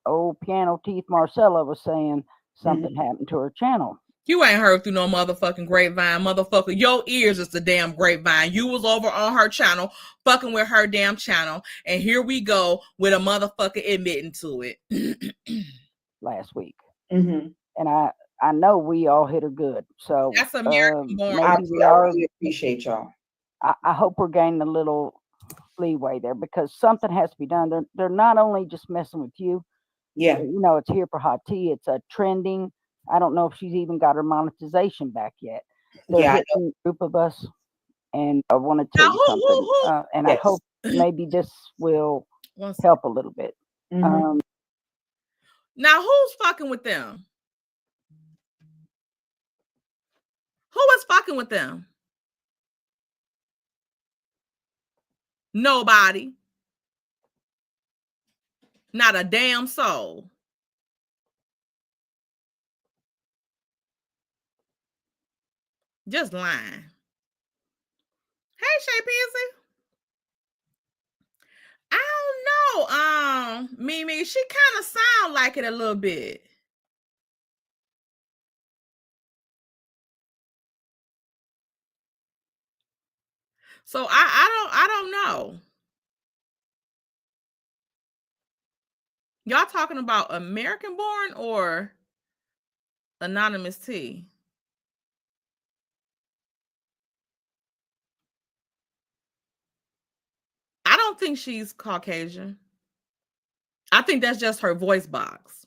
[SPEAKER 5] old Piano Teeth Marcella was saying something happened to her channel.
[SPEAKER 2] You ain't heard through no motherfucking grapevine, motherfucker. Your ears is the damn grapevine. You was over on her channel, fucking with her damn channel, and here we go with a motherfucker admitting to it.
[SPEAKER 5] Last week. And I know we all hit her good. So
[SPEAKER 2] that's American born.
[SPEAKER 6] I really appreciate y'all.
[SPEAKER 5] I hope we're gaining a little leeway there because something has to be done. They're not only just messing with you.
[SPEAKER 6] Yeah.
[SPEAKER 5] You know, it's here for hot tea. It's a trending. I don't know if she's even got her monetization back yet. They're hitting a group of us, and I want to tell you something. And I hope maybe this will help a little bit.
[SPEAKER 2] Now, who's fucking with them? Who is fucking with them? Nobody. Not a damn soul. Just lying. Hey, Shay Pizzy. I don't know. Mimi, she kind of sound like it a little bit. So I don't know. Y'all talking about American born or Anonymous T? I don't think she's Caucasian. I think that's just her voice box.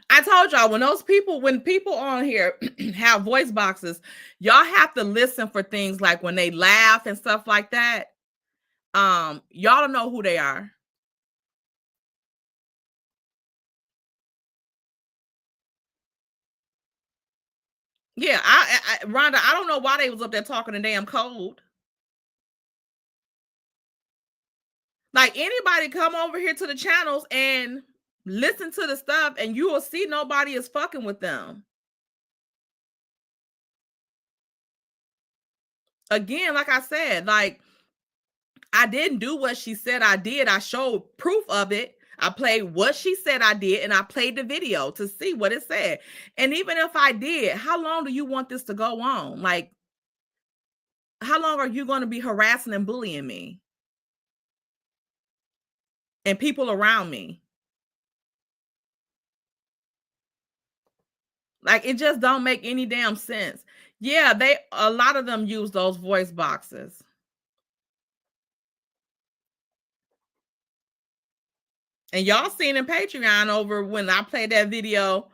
[SPEAKER 2] I told y'all when people on here have voice boxes, y'all have to listen for things like when they laugh and stuff like that. Y'all don't know who they are. Yeah, Rhonda, I don't know why they was up there talking in damn code. Like anybody come over here to the channels and listen to the stuff and you will see nobody is fucking with them. Again, like I said, like I didn't do what she said I did. I showed proof of it. I played what she said I did, and I played the video to see what it said. And even if I did, how long do you want this to go on? Like, how long are you going to be harassing and bullying me? And people around me? Like, it just don't make any damn sense. Yeah, a lot of them use those voice boxes. And y'all seen in Patreon over when I played that video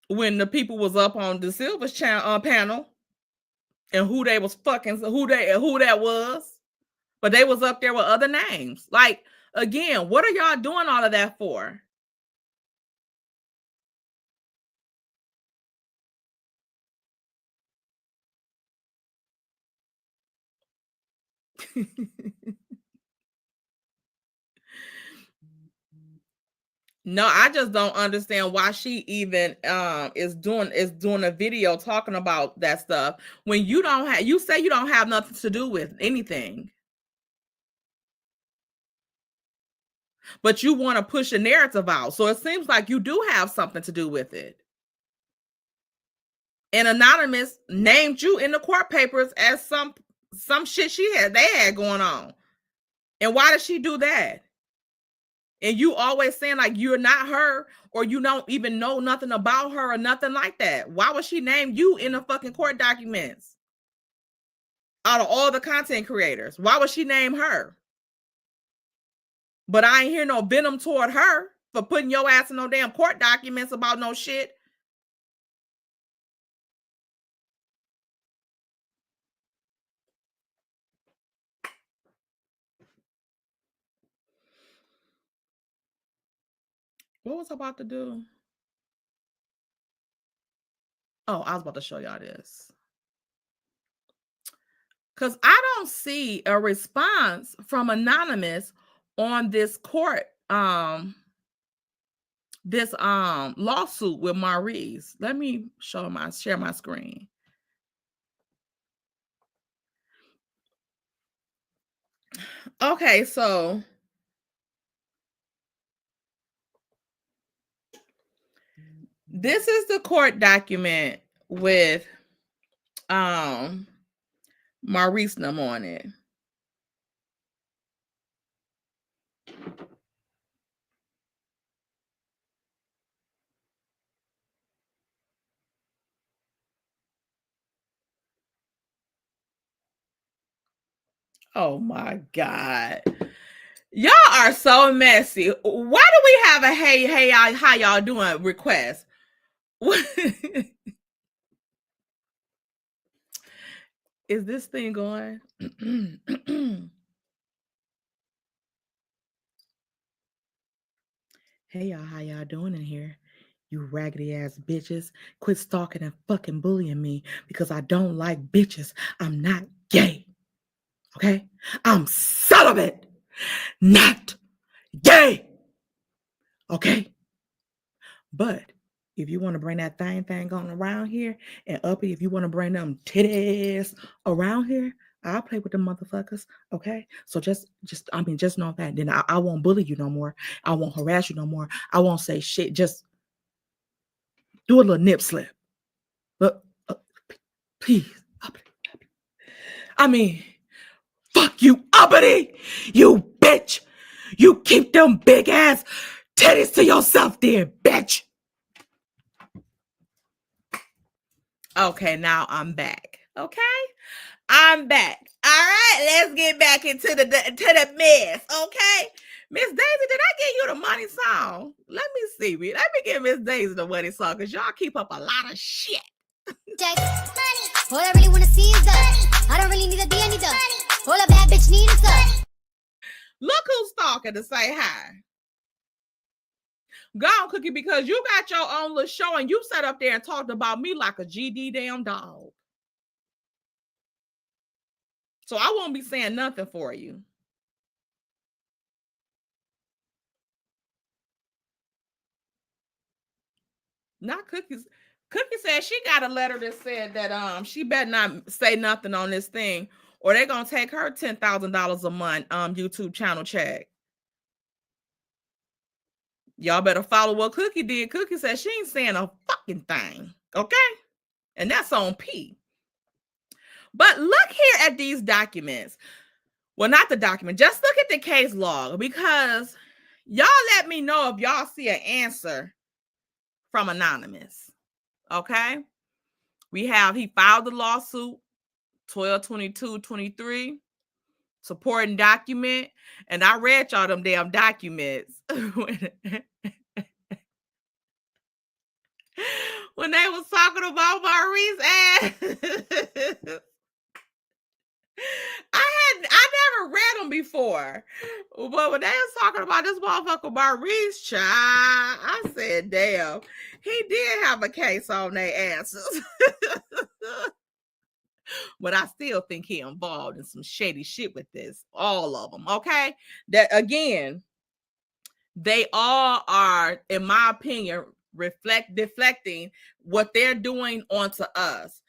[SPEAKER 2] when the people was up on the Silver's panel and who they was fucking, who that was. But they was up there with other names. Like, again, what are y'all doing all of that for? No, I just don't understand why she even is doing a video talking about that stuff when you say you don't have nothing to do with anything. But you want to push a narrative out. So it seems like you do have something to do with it. And Anonymous named you in the court papers as some shit they had going on. And why did she do that? And you always saying like you're not her, or you don't even know nothing about her or nothing like that. Why would she name you in the fucking court documents? Out of all the content creators, why would she name her? But I ain't hear no venom toward her for putting your ass in no damn court documents about no shit. What was I about to do? Oh, I was about to show y'all this. Because I don't see a response from Anonymous on this court, this lawsuit with Maurice. Let me share my screen. Okay, so this is the court document with Maurice Num on it. Oh my God. Y'all are so messy. Why do we have a hey, how y'all doing request? Is this thing going? Hey y'all, how y'all doing in here? You raggedy ass bitches. Quit stalking and fucking bullying me because I don't like bitches. I'm not gay. Okay? I'm celibate, not gay. Okay? But if you want to bring that thing on around here, and Uppy, if you want to bring them titties around here, I'll play with them motherfuckers. Okay? So just know that. Then I won't bully you no more. I won't harass you no more. I won't say shit. Just do a little nip slip. But please, Uppity. I mean, fuck you, Uppity, you bitch. You keep them big ass titties to yourself, dear bitch. Okay, now I'm back. Okay, I'm back. All right, let's get back into the mess. Okay, Miss Daisy, did I give you the money song? Let me see. Let me give Miss Daisy the money song because y'all keep up a lot of shit.
[SPEAKER 4] All I really wanna see is the. I don't really need a D, I need the. All a bad bitch need is the.
[SPEAKER 2] Look who's talking to say hi. Go on, Cookie, because you got your own little show and you sat up there and talked about me like a GD damn dog. So I won't be saying nothing for you. Not Cookies. Cookie said she got a letter that said that she better not say nothing on this thing or they're gonna take her $10,000 a month YouTube channel check. Y'all better follow what Cookie did. Cookie said she ain't saying a fucking thing. Okay? And that's on P. But look here at these documents. Well, not the document. Just look at the case log because y'all let me know if y'all see an answer from Anonymous. Okay? We have he filed the lawsuit 12/22/23, supporting document, and I read y'all them damn documents when they was talking about Maurice ass. I never read them before, but when they was talking about this motherfucker Maurice, child, I said, damn, he did have a case on their asses. But I still think he involved in some shady shit with this, all of them, okay? That, again, they all are, in my opinion, deflecting what they're doing onto us.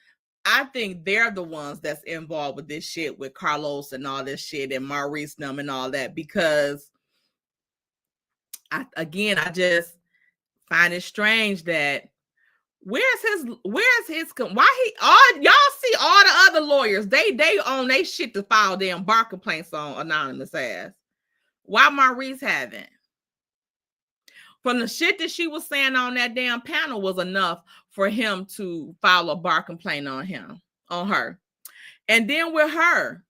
[SPEAKER 2] I think they're the ones that's involved with this shit with Carlos and all this shit and Maurice Num and all that because I just find it strange that Where's his why he all y'all see all the other lawyers they own they shit to file damn bar complaints on anonymous ass. Why Maurice haven't? From the shit that she was saying on that damn panel was enough for him to file a bar complaint on her. And then with her,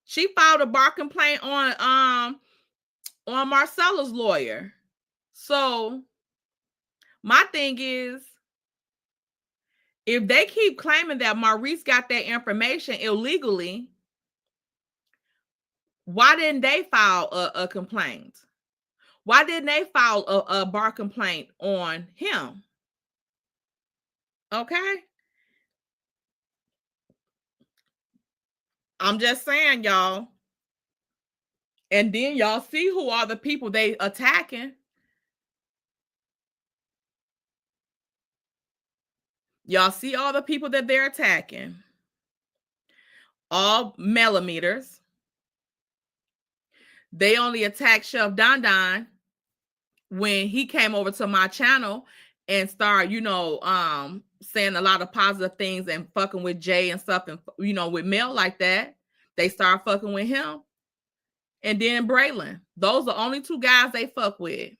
[SPEAKER 2] she filed a bar complaint on Marcella's lawyer. So my thing is, if they keep claiming that Maurice got that information illegally, why didn't they file a complaint? Why didn't they file a bar complaint on him? Okay. I'm just saying, y'all. And then y'all see who are the people they attacking. Y'all see all the people that they're attacking. All millimeters. They only attacked Chef Don Don when he came over to my channel and started, saying a lot of positive things and fucking with Jay and stuff, and with Mel like that. They start fucking with him. And then Braylon. Those are the only two guys they fuck with.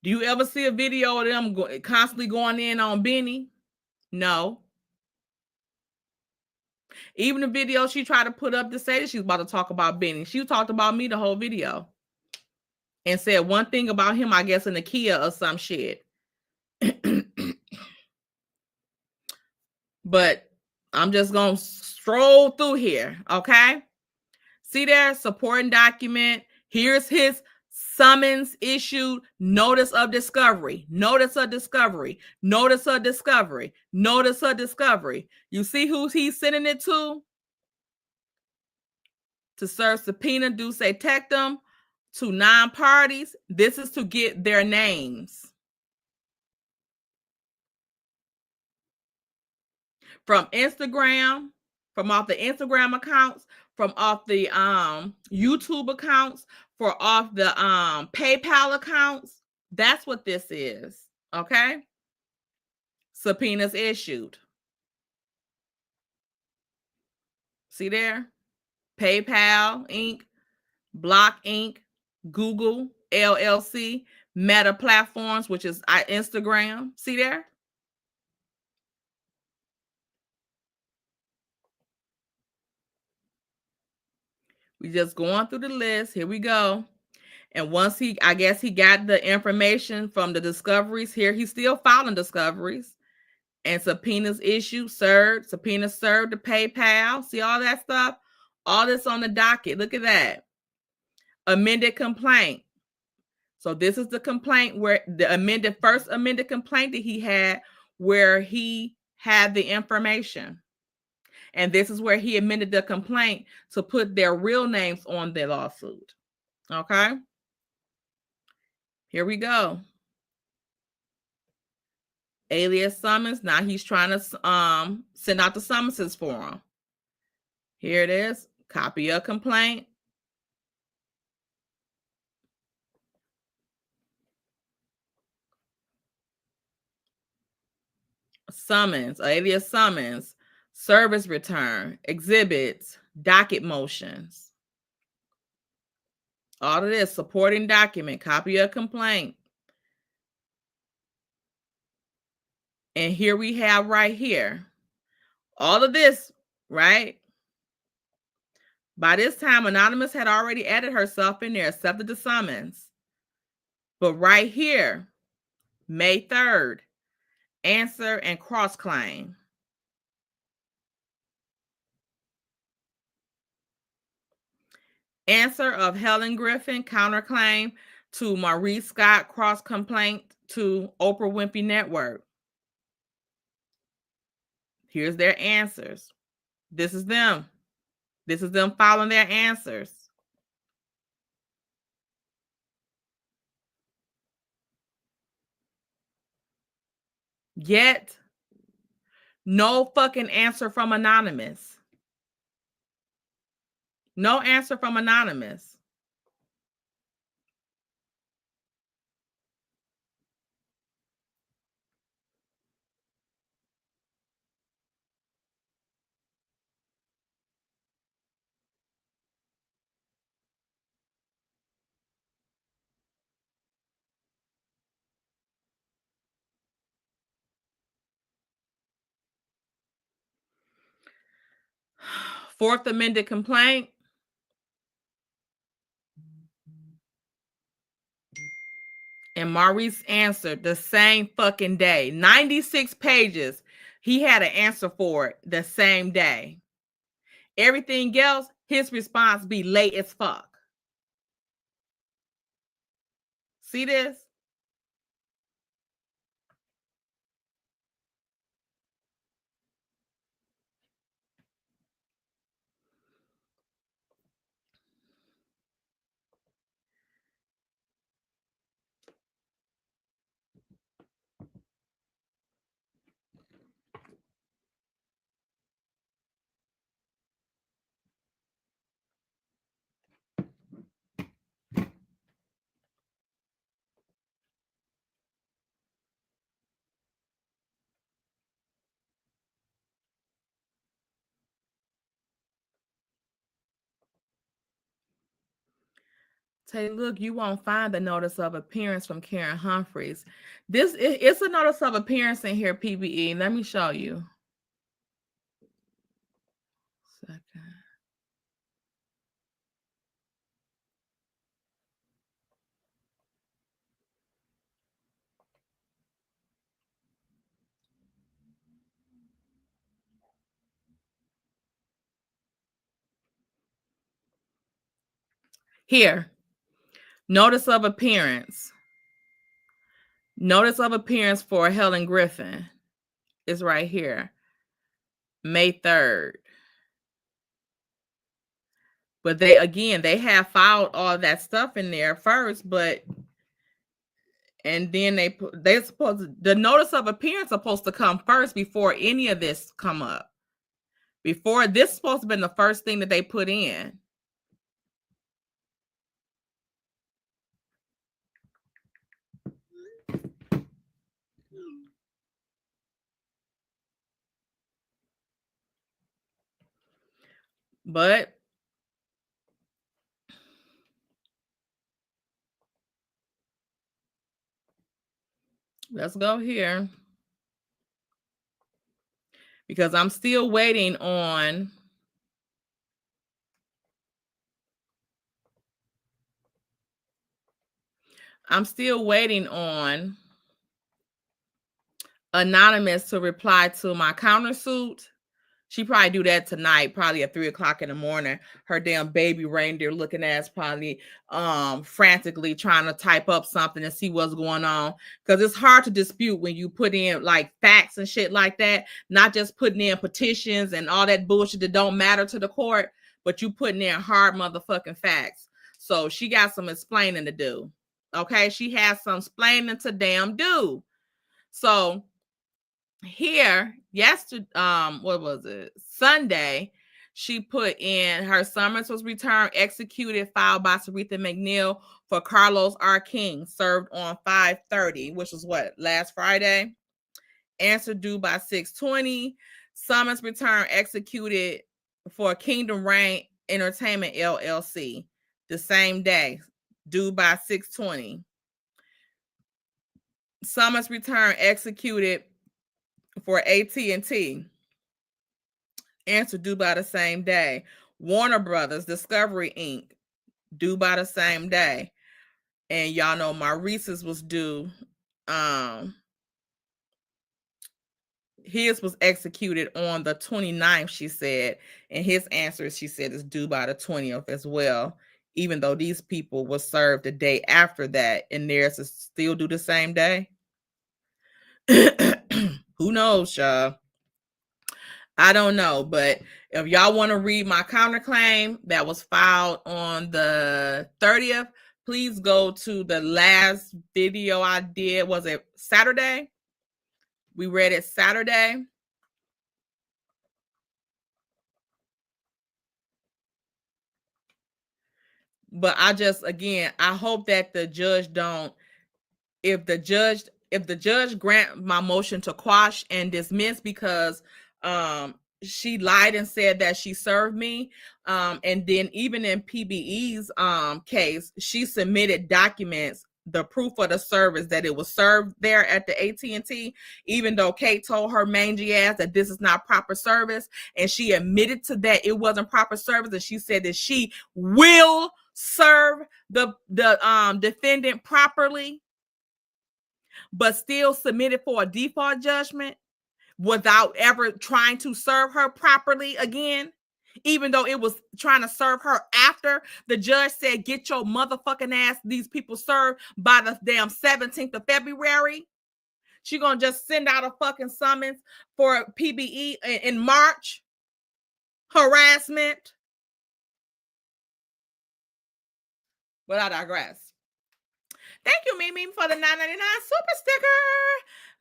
[SPEAKER 2] Do you ever see a video of them constantly going in on Benny? No. Even the video she tried to put up to say that she's about to talk about Benny, she talked about me the whole video and said one thing about him, I guess, in the Kia or some shit. But I'm just going to stroll through here, okay? See there, supporting document. Here's his summons issued, notice of discovery, notice of discovery, notice of discovery, notice of discovery. You see who he's sending it to? To serve subpoena duce tectum to 9 parties. This is to get their names. From Instagram, from off the Instagram accounts, from off the YouTube accounts, for off the PayPal accounts. That's what this is. Okay. Subpoenas issued. See there? PayPal Inc., Block Inc., Google LLC, Meta Platforms, which is Instagram. See there? We just going through the list. Here we go. And once I guess he got the information from the discoveries here, he's still filing discoveries and subpoenas issued, served, subpoenas served to PayPal. See all that stuff? All this on the docket. Look at that. Amended complaint. So this is the complaint where the first amended complaint that he had where he had the information. And this is where he amended the complaint to put their real names on their lawsuit. Okay. Here we go. Alias summons. Now he's trying to send out the summonses for him. Here it is. Copy of complaint. Summons, alias summons, service return, exhibits, docket motions. All of this, supporting document, copy of complaint. And here we have right here, all of this, right? By this time, Anonymous had already added herself in there, accepted the summons. But right here, May 3rd, answer and cross-claim. Answer of Helen Griffin, counterclaim to Maurice Scott, cross-complaint to Oprah Winfrey Network. Here's their answers. This is them. This is them following their answers. Yet, no fucking answer from Anonymous. No answer from Anonymous. Fourth amended complaint. And Maurice answered the same fucking day. 96 pages. He had an answer for it the same day. Everything else, his response be late as fuck. See this? Say, look, you won't find the notice of appearance from Karen Humphreys. It's a notice of appearance in here, PBE. Let me show you. Second. Here, notice of appearance. Notice of appearance for Helen Griffin is right here, May 3rd. But they have filed all that stuff in there first, and then the notice of appearance supposed to come first before any of this come up. Before this is supposed to be the first thing that they put in. But let's go here. Because I'm still waiting on Anonymous to reply to my countersuit. She probably do that tonight, probably at 3:00 in the morning. Her damn baby reindeer looking ass probably frantically trying to type up something and see what's going on. Because it's hard to dispute when you put in like facts and shit like that, not just putting in petitions and all that bullshit that don't matter to the court, but you putting in hard motherfucking facts. So she got some explaining to do. Okay, she has some explaining to damn do. So here, yesterday, what was it? Sunday, she put in her summons was returned, executed, filed by Saretha McNeil for Carlos R. King, served on 5/30, which was what, last Friday? Answer due by 6/20. Summons returned, executed for Kingdom Reign Entertainment LLC the same day, due by 6/20. Summons returned, executed for AT&T. Answer due by the same day. Warner Brothers, Discovery Inc. due by the same day. And y'all know Maurice's was due. His was executed on the 29th, she said. And his answer, she said, is due by the 20th as well. Even though these people were served the day after that. And theirs is still due the same day. Who knows, y'all? I don't know, but if y'all want to read my counterclaim that was filed on the 30th, please go to the last video I did. Was it Saturday? We read it Saturday. But I hope that the judge don't, if the judge grant my motion to quash and dismiss, because she lied and said that she served me. And then even in PBE's case, she submitted documents the proof of the service that it was served there at the AT&T, even though Kate told her mangy ass that this is not proper service, and she admitted to that it wasn't proper service, and she said that she will serve the defendant properly, but still submitted for a default judgment without ever trying to serve her properly again, even though it was trying to serve her after the judge said, get your motherfucking ass, these people served by the damn 17th of February. She gonna just send out a fucking summons for PBE in March. Harassment. But I digress. Thank you, Mimi, for the $9.99 super sticker.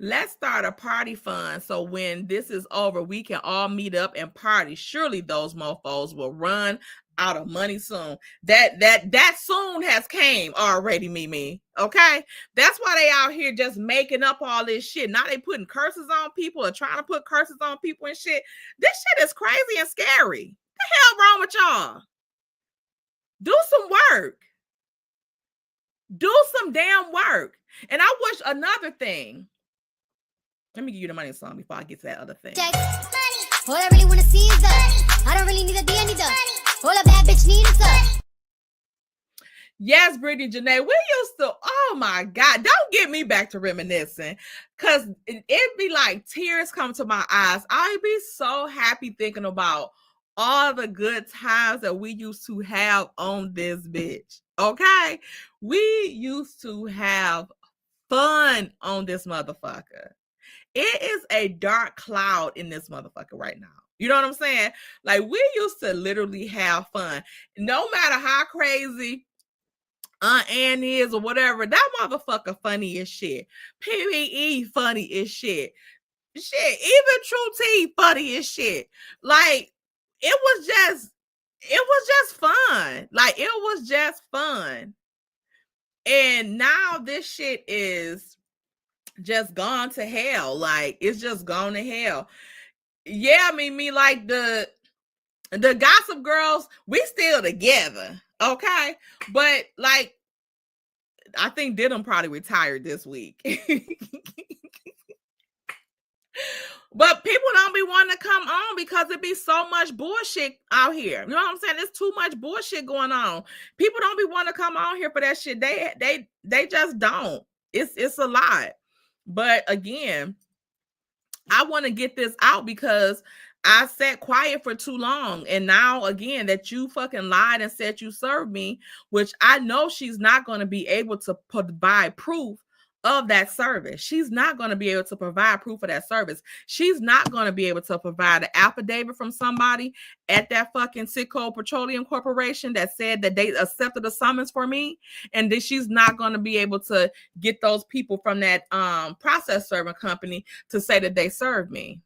[SPEAKER 2] Let's start a party fund so when this is over, we can all meet up and party. Surely those mofos will run out of money soon. That soon has came already, Mimi. Okay? That's why they out here just making up all this shit. Now they putting curses on people or trying to put curses on people and shit. This shit is crazy and scary. What the hell wrong with y'all? Do some work. Do some damn work. And I wish another thing. Let me give you the money song before I get to that other thing.
[SPEAKER 4] Check. All I really wanna see is the. I don't really need a D, I need the. All a bad bitch need is the.
[SPEAKER 2] Yes, Brittany Janae, we used to, oh my God, don't get me back to reminiscing, because it'd be like tears come to my eyes. I'd be so happy thinking about all the good times that we used to have on this bitch, okay? We used to have fun on this motherfucker. It is a dark cloud in this motherfucker right now. You know what I'm saying? Like, we used to literally have fun. No matter how crazy Aunt Ann is or whatever, that motherfucker funny as shit. PBE funny as shit. Shit, even True T funny as shit. Like, it was just fun. Like, it was just fun. And now this shit is just gone to hell. Like, it's just gone to hell. Yeah, I mean, me like the Gossip Girls, we still together, okay? But like, I think Denham probably retired this week. But people don't be wanting to come on because it be so much bullshit out here. You know what I'm saying? There's too much bullshit going on. People don't be wanting to come on here for that shit. They just don't. It's a lot. But again, I want to get this out because I sat quiet for too long. And now, again, that you fucking lied and said you served me, which I know she's not going to be able to provide proof of that service. She's not going to be able to provide proof of that service. She's not going to be able to provide an affidavit from somebody at that fucking Sitco Petroleum Corporation that said that they accepted a summons for me. And that she's not going to be able to get those people from that process serving company to say that they served me,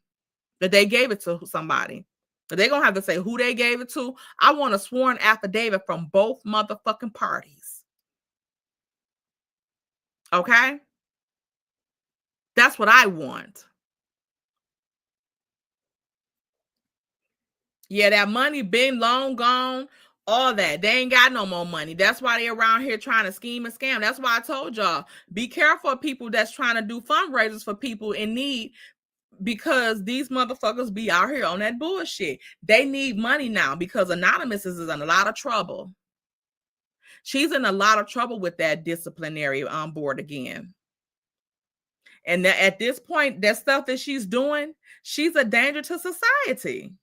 [SPEAKER 2] that they gave it to somebody. But they're going to have to say who they gave it to. I want a sworn affidavit from both motherfucking parties. Okay? That's what I want. Yeah, that money been long gone. All that. They ain't got no more money. That's why they around here trying to scheme and scam. That's why I told y'all, be careful of people that's trying to do fundraisers for people in need, because these motherfuckers be out here on that bullshit. They need money now because Anonymous is in a lot of trouble. She's in a lot of trouble with that disciplinary on board again. And at this point, that stuff that she's doing, she's a danger to society.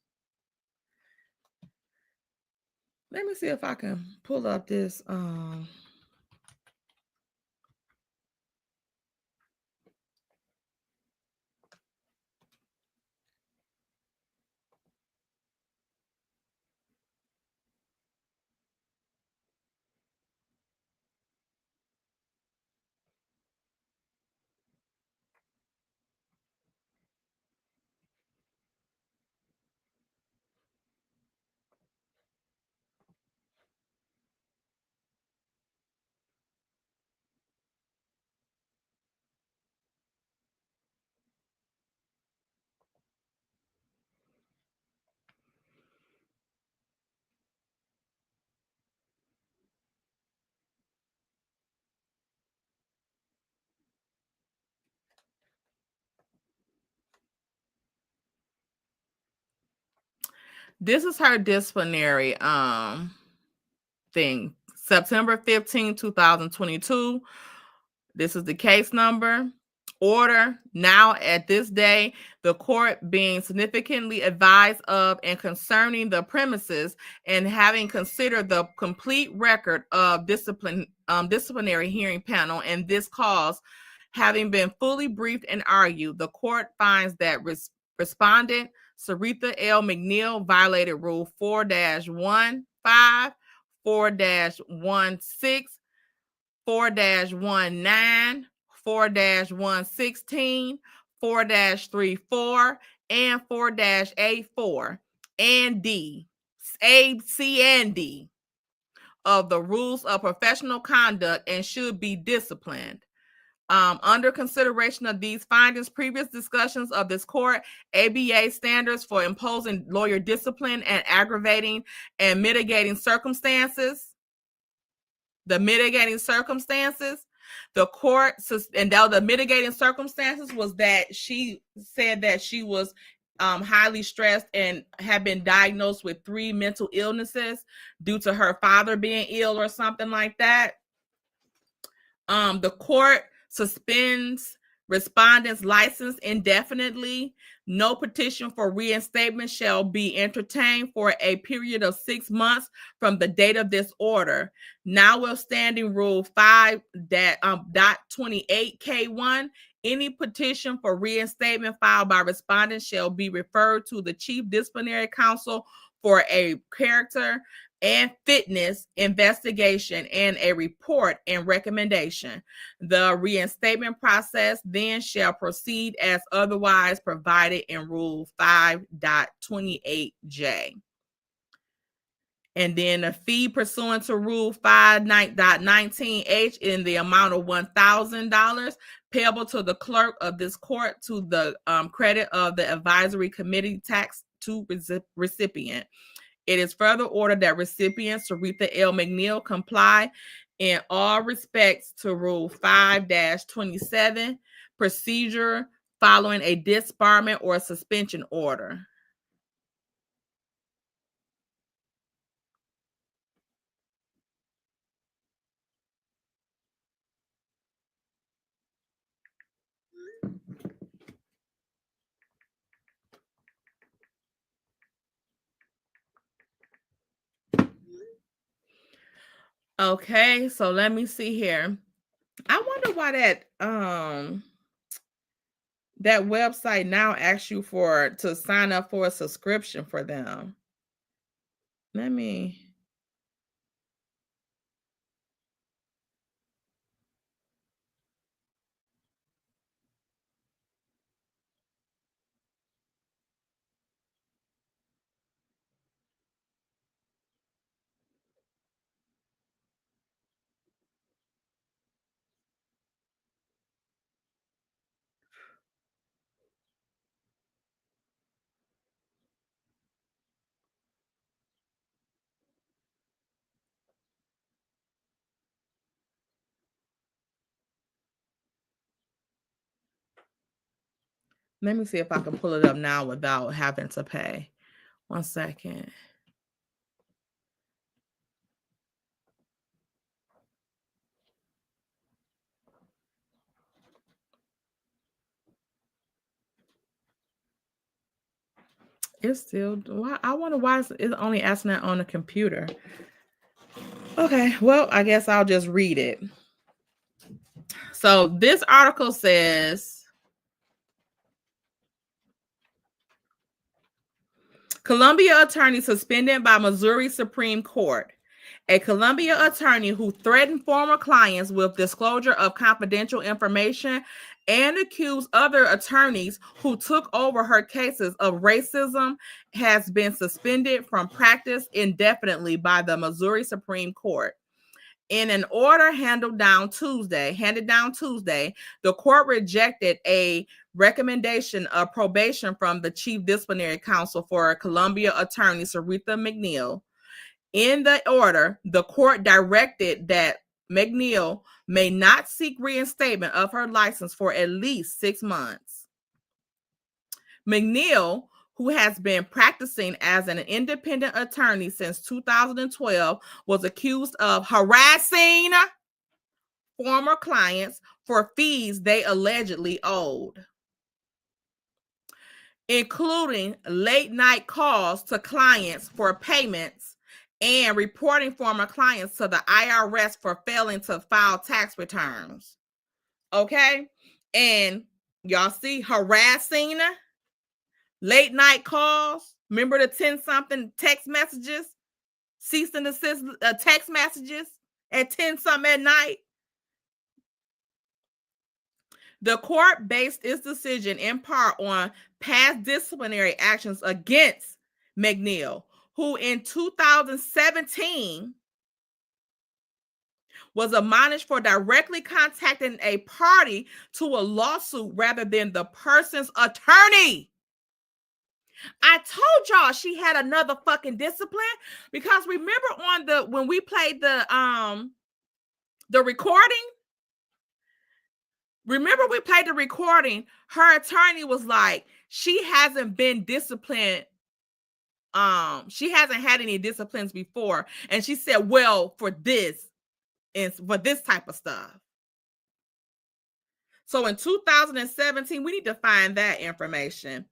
[SPEAKER 2] Let me see if I can pull up this. This is her disciplinary thing. September 15, 2022. This is the case number. Order. Now at this day, the court being significantly advised of and concerning the premises and having considered the complete record of disciplinary hearing panel and this cause having been fully briefed and argued, the court finds that respondent Sarita L. McNeil violated Rule 4-15, 4-16, 4-19, 4-116, 4-34, and 4-84, and D, A, C, and D of the rules of professional conduct and should be disciplined. Under consideration of these findings, previous discussions of this court, ABA standards for imposing lawyer discipline and aggravating and mitigating circumstances, the mitigating circumstances, the court, and the mitigating circumstances was that she said that she was highly stressed and had been diagnosed with 3 mental illnesses due to her father being ill or something like that. The court suspends respondent's license indefinitely. No petition for reinstatement shall be entertained for a period of 6 months from the date of this order. Notwithstanding Rule 5.28K1, any petition for reinstatement filed by respondent shall be referred to the Chief Disciplinary Counsel for a character and fitness investigation and a report and recommendation. The reinstatement process then shall proceed as otherwise provided in Rule 5.28J. And then a fee pursuant to Rule 5.19H in the amount of $1,000 payable to the clerk of this court to the credit of the advisory committee tax to recipient. It is further ordered that recipient Sarita L. McNeil comply in all respects to Rule 5-27 procedure following a disbarment or suspension order. Okay, so let me see here. I wonder why that website now asks you to sign up for a subscription for them. Let me see if I can pull it up now without having to pay. 1 second. It's still, I wonder why it's only asking that on the computer. Okay, well, I guess I'll just read it. So this article says, Columbia attorney suspended by Missouri Supreme Court. A Columbia attorney who threatened former clients with disclosure of confidential information and accused other attorneys who took over her cases of racism has been suspended from practice indefinitely by the Missouri Supreme Court. In an order handed down Tuesday, the court rejected a recommendation of probation from the Chief Disciplinary Counsel for Columbia attorney Sarita McNeil. In the order, the court directed that McNeil may not seek reinstatement of her license for at least 6 months. McNeil, who has been practicing as an independent attorney since 2012, was accused of harassing former clients for fees they allegedly owed, including late night calls to clients for payments and reporting former clients to the IRS for failing to file tax returns. Okay? And y'all see harassing, late night calls. Remember the 10-something text messages? Cease and desist text messages at 10-something at night. The court based its decision in part on past disciplinary actions against McNeil, who in 2017 was admonished for directly contacting a party to a lawsuit rather than the person's attorney. I told y'all she had another fucking discipline, because remember on when we played the recording. Remember we played the recording, her attorney was like, she hasn't been disciplined. She hasn't had any disciplines before. And she said, well, for this and for this type of stuff. So in 2017, we need to find that information.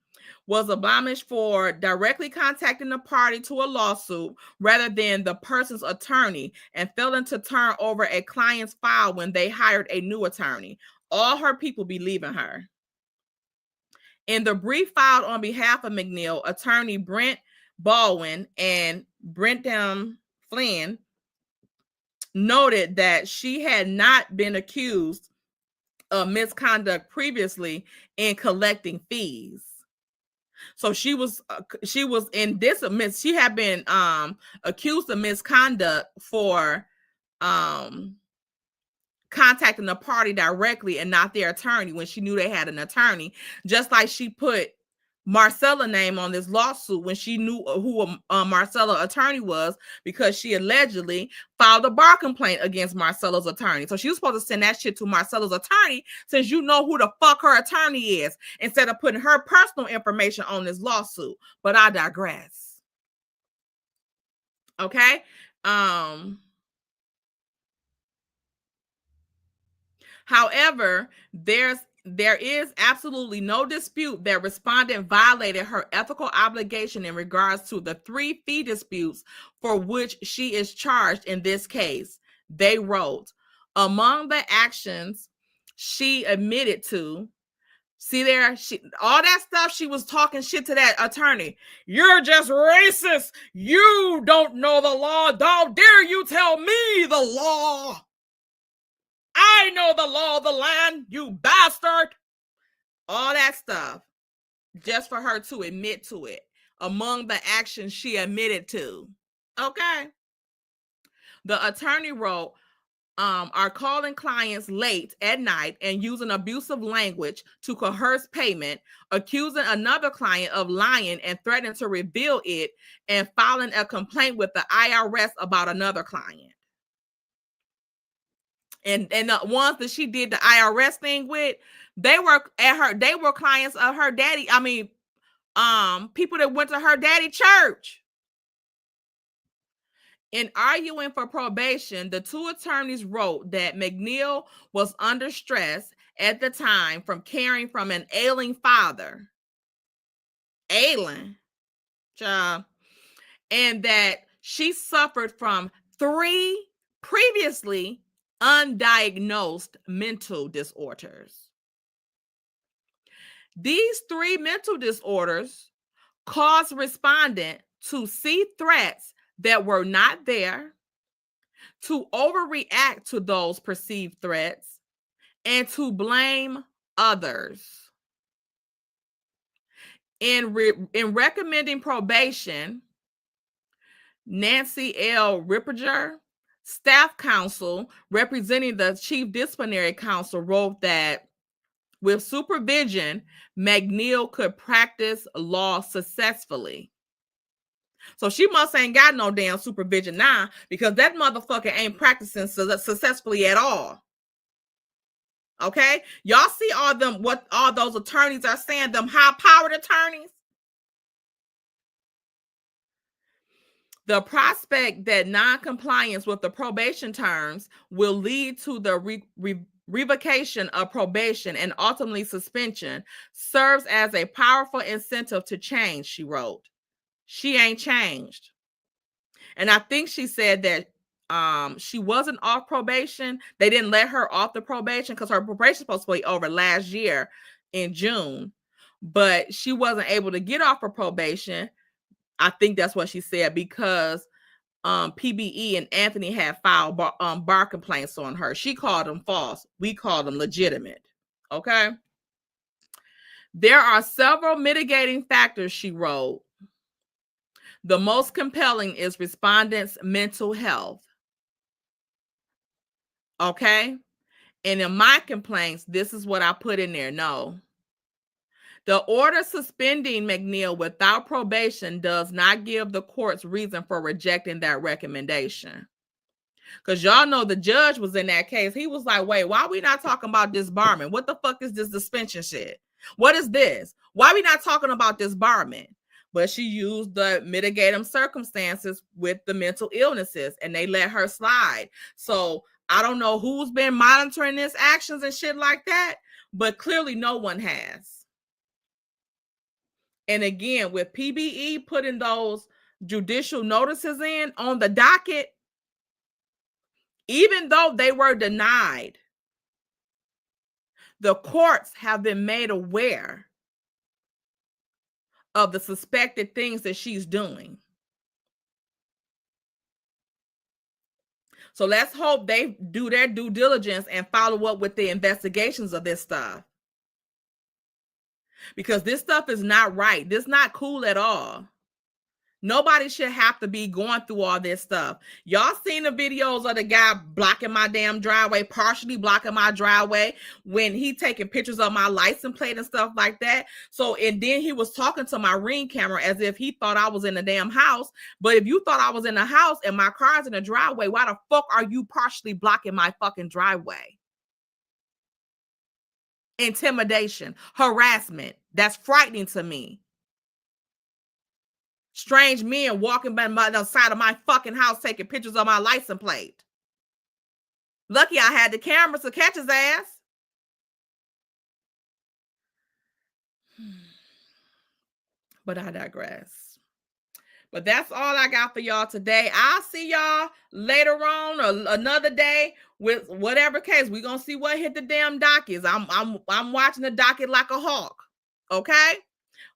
[SPEAKER 2] Was admonished for directly contacting the party to a lawsuit rather than the person's attorney, and failing to turn over a client's file when they hired a new attorney. All her people be leaving her. In the brief filed on behalf of McNeil, attorney Brent Baldwin and Brentham Flynn noted that she had not been accused of misconduct previously in collecting fees. So she was in this, she had been accused of misconduct for contacting the party directly and not their attorney when she knew they had an attorney, just like she put Marcella's name on this lawsuit when she knew who Marcella's attorney was, because she allegedly filed a bar complaint against Marcella's attorney. So she was supposed to send that shit to Marcella's attorney, since you know who the fuck her attorney is, instead of putting her personal information on this lawsuit. But I digress. Okay. However, there is absolutely no dispute that respondent violated her ethical obligation in regards to the 3 fee disputes for which she is charged in this case. They wrote, among the actions she admitted to, see there, all that stuff, she was talking shit to that attorney. You're just racist. You don't know the law. How dare you tell me the law? I know the law of the land, you bastard. All that stuff, just for her to admit to it. Among the actions she admitted to. Okay. The attorney wrote, are calling clients late at night and using abusive language to coerce payment, accusing another client of lying and threatening to reveal it, and filing a complaint with the IRS about another client. And the ones that she did the IRS thing with, they were clients of her daddy. I mean, people that went to her daddy church. In arguing for probation, the 2 attorneys wrote that McNeil was under stress at the time from caring from an ailing father. Ailing, child. And that she suffered from 3 previously undiagnosed mental disorders. These 3 mental disorders caused respondent to see threats that were not there, to overreact to those perceived threats, and to blame others. In recommending probation, Nancy L. Ripperger, staff counsel representing the chief disciplinary counsel, wrote that with supervision, McNeil could practice law successfully. So she must ain't got no damn supervision now, because that motherfucker ain't practicing successfully at all. Okay? Y'all see what all those attorneys are saying, them high-powered attorneys? The prospect that non-compliance with the probation terms will lead to the revocation of probation and ultimately suspension serves as a powerful incentive to change, she wrote. She ain't changed. And I think she said that she wasn't off probation. They didn't let her off the probation because her probation was supposed to be over last year in June, but she wasn't able to get off her probation. I think that's what she said, because PBE and Anthony had filed bar complaints on her. She called them false. We called them legitimate. Okay. There are several mitigating factors, she wrote. The most compelling is respondents' mental health. Okay. And in my complaints, this is what I put in there. No. The order suspending McNeil without probation does not give the court's reason for rejecting that recommendation. Because y'all know the judge was in that case. He was like, wait, why are we not talking about disbarment? What the fuck is this suspension shit? What is this? Why are we not talking about disbarment? But she used the mitigating circumstances with the mental illnesses, and they let her slide. So I don't know who's been monitoring his actions and shit like that, but clearly no one has. And again, with PBE putting those judicial notices in on the docket, even though they were denied, the courts have been made aware of the suspected things that she's doing. So let's hope they do their due diligence and follow up with the investigations of this stuff. Because this stuff is not right. This is not cool at all. Nobody should have to be going through all this stuff. Y'all seen the videos of the guy blocking my damn driveway, partially blocking my driveway, when he taking pictures of my license plate and stuff like that. So, and then he was talking to my Ring camera as if he thought I was in the damn house. But if you thought I was in the house and my car's in the driveway, why the fuck are you partially blocking my fucking driveway? Intimidation, harassment. That's frightening to me. Strange men walking by the side of my fucking house taking pictures of my license plate. Lucky I had the cameras to catch his ass. But I digress. But that's all I got for y'all today. I'll see y'all later on or another day with whatever case. We're gonna see what hit the damn dockets. I'm watching the docket like a hawk. Okay?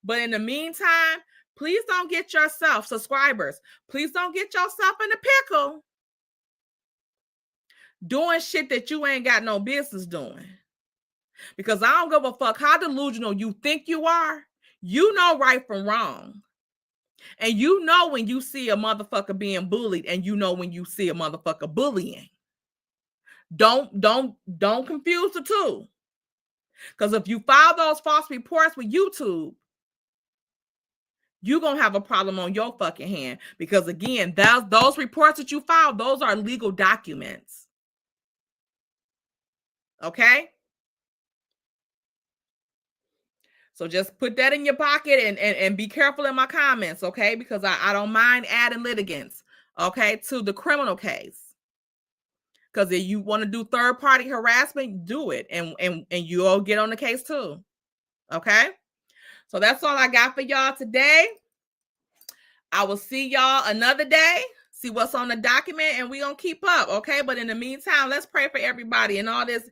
[SPEAKER 2] But in the meantime, please don't get yourself, subscribers, please don't get yourself in a pickle doing shit that you ain't got no business doing. Because I don't give a fuck how delusional you think you are. You know right from wrong. And you know when you see a motherfucker being bullied, and you know when you see a motherfucker bullying. Don't confuse the two. Because if you file those false reports with YouTube, you're going to have a problem on your fucking hand. Because again, those reports that you filed, those are legal documents. Okay? So just put that in your pocket and be careful in my comments, okay? Because I don't mind adding litigants, okay, to the criminal case. Because if you want to do third-party harassment, do it. And you all get on the case too. Okay? So that's all I got for y'all today. I will see y'all another day. See what's on the document, and we're going to keep up, okay? But in the meantime, let's pray for everybody and all this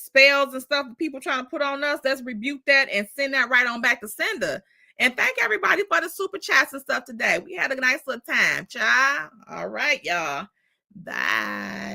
[SPEAKER 2] spells and stuff that people trying to put on us. Let's rebuke that and send that right on back to sender. And thank everybody for the super chats and stuff today. We had a nice little time, child. All right, y'all. Bye.